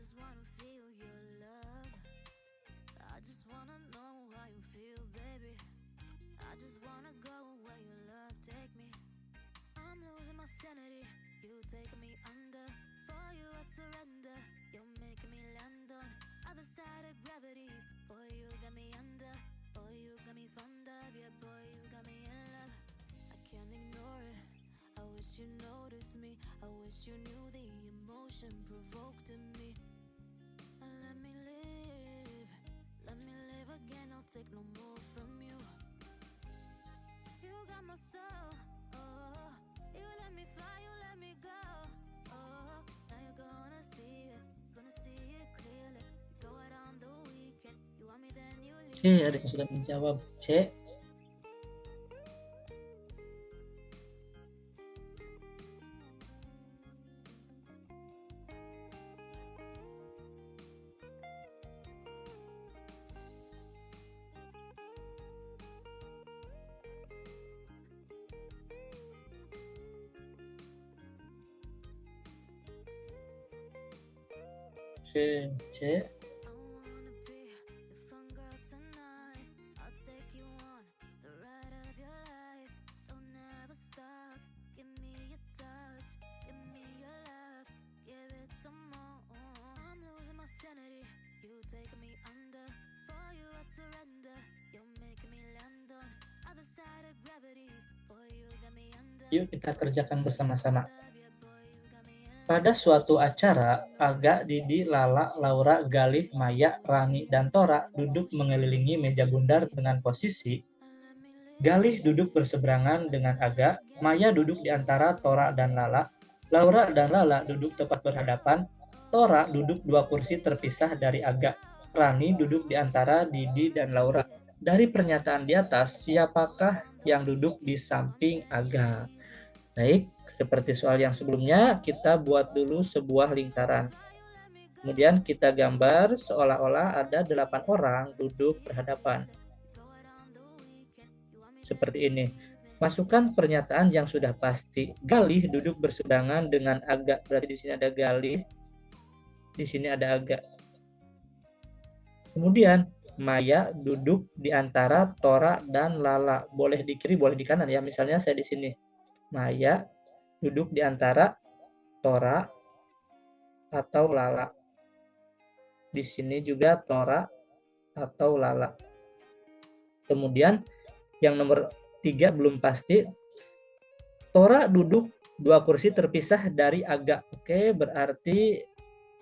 just wanna feel your love. I just wanna know how you feel, baby. I just wanna go where your love take me. I'm losing my sanity, you taking me under. For you I surrender, you're making me land on other side of gravity. Boy, you got me under. Boy, you got me fond of. Yeah, boy, you got me in love. I can't ignore it. I wish you noticed me. I wish you knew the emotion provoked in me. Let me live. Let me live again. I'll take no more from you. You got my soul. Oh, you let me fly. You let me go. Oh, now you're gonna see it. Gonna see it clearly. You go out on the weekend. You want me then you leave. Oke, ada yang sudah menjawab C. Oke, C. I wanna be your fun girl tonight. I'll take you on the ride of your life. Don't ever stop. Give me your touch. Give me your love. Give it some more. I'm losing my sanity. You taking me under. For you I surrender. You're making me land on other side of gravity. Boy, you got me under. Yuk kita kerjakan bersama-sama. Yeah, boy, you got me in. Pada suatu acara, Aga, Didi, Lala, Laura, Galih, Maya, Rani, dan Tora duduk mengelilingi meja bundar dengan posisi Galih duduk berseberangan dengan Aga, Maya duduk di antara Tora dan Lala, Laura dan Lala duduk tepat berhadapan, Tora duduk 2 kursi terpisah dari Aga, Rani duduk di antara Didi dan Laura. Dari pernyataan di atas, siapakah yang duduk di samping Aga? Baik, seperti soal yang sebelumnya, kita buat dulu sebuah lingkaran. Kemudian kita gambar seolah-olah ada 8 orang duduk berhadapan. Seperti ini. Masukkan pernyataan yang sudah pasti. Galih duduk berseberangan dengan Aga. Berarti di sini ada Galih. Di sini ada Aga. Kemudian Maya duduk di antara Tora dan Lala. Boleh di kiri, boleh di kanan ya. Misalnya saya di sini. Maya duduk di antara Tora atau Lala. Di sini juga Tora atau Lala. Kemudian yang nomor 3 belum pasti. Tora duduk 2 kursi terpisah dari Aga. Oke, berarti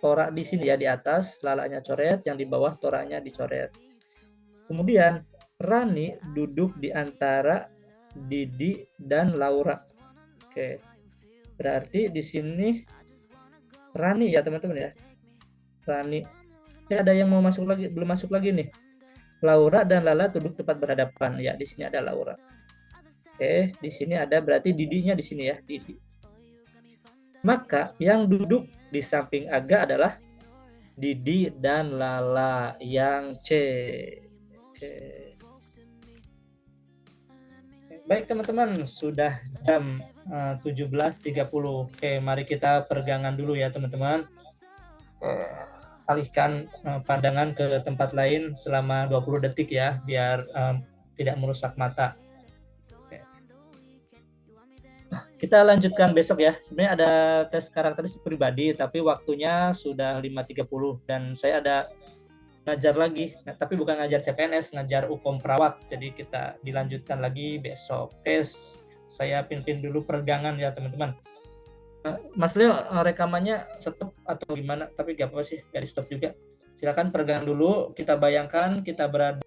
Tora di sini ya di atas, Lalanya coret, yang di bawah Toranya dicoret. Kemudian Rani duduk di antara Didi dan Laura. Oke. Berarti di sini Rani ya teman-teman ya. Rani. Ini ada yang mau masuk lagi, belum masuk lagi nih. Laura dan Lala duduk tepat berhadapan. Ya, di sini ada Laura. Oke, di sini ada berarti Didinya di sini ya, Didi. Maka yang duduk di samping Aga adalah Didi dan Lala, yang C. Oke. Baik teman-teman, sudah jam 17.30. Oke, mari kita peregangan dulu ya teman-teman. Alihkan pandangan ke tempat lain selama 20 detik ya, biar tidak merusak mata. Oke. Kita lanjutkan besok ya. Sebenarnya ada tes karakteristik pribadi, tapi waktunya sudah 5.30 dan saya ada ngajar lagi, tapi bukan ngajar CPNS, ngajar Ukom Perawat. Jadi kita dilanjutkan lagi besok. Tes saya pin dulu peregangan ya teman-teman. Mas Leo, rekamannya stop atau gimana? Tapi gak apa-apa sih, gak di stop juga. Silakan peregangan dulu. Kita bayangkan kita berada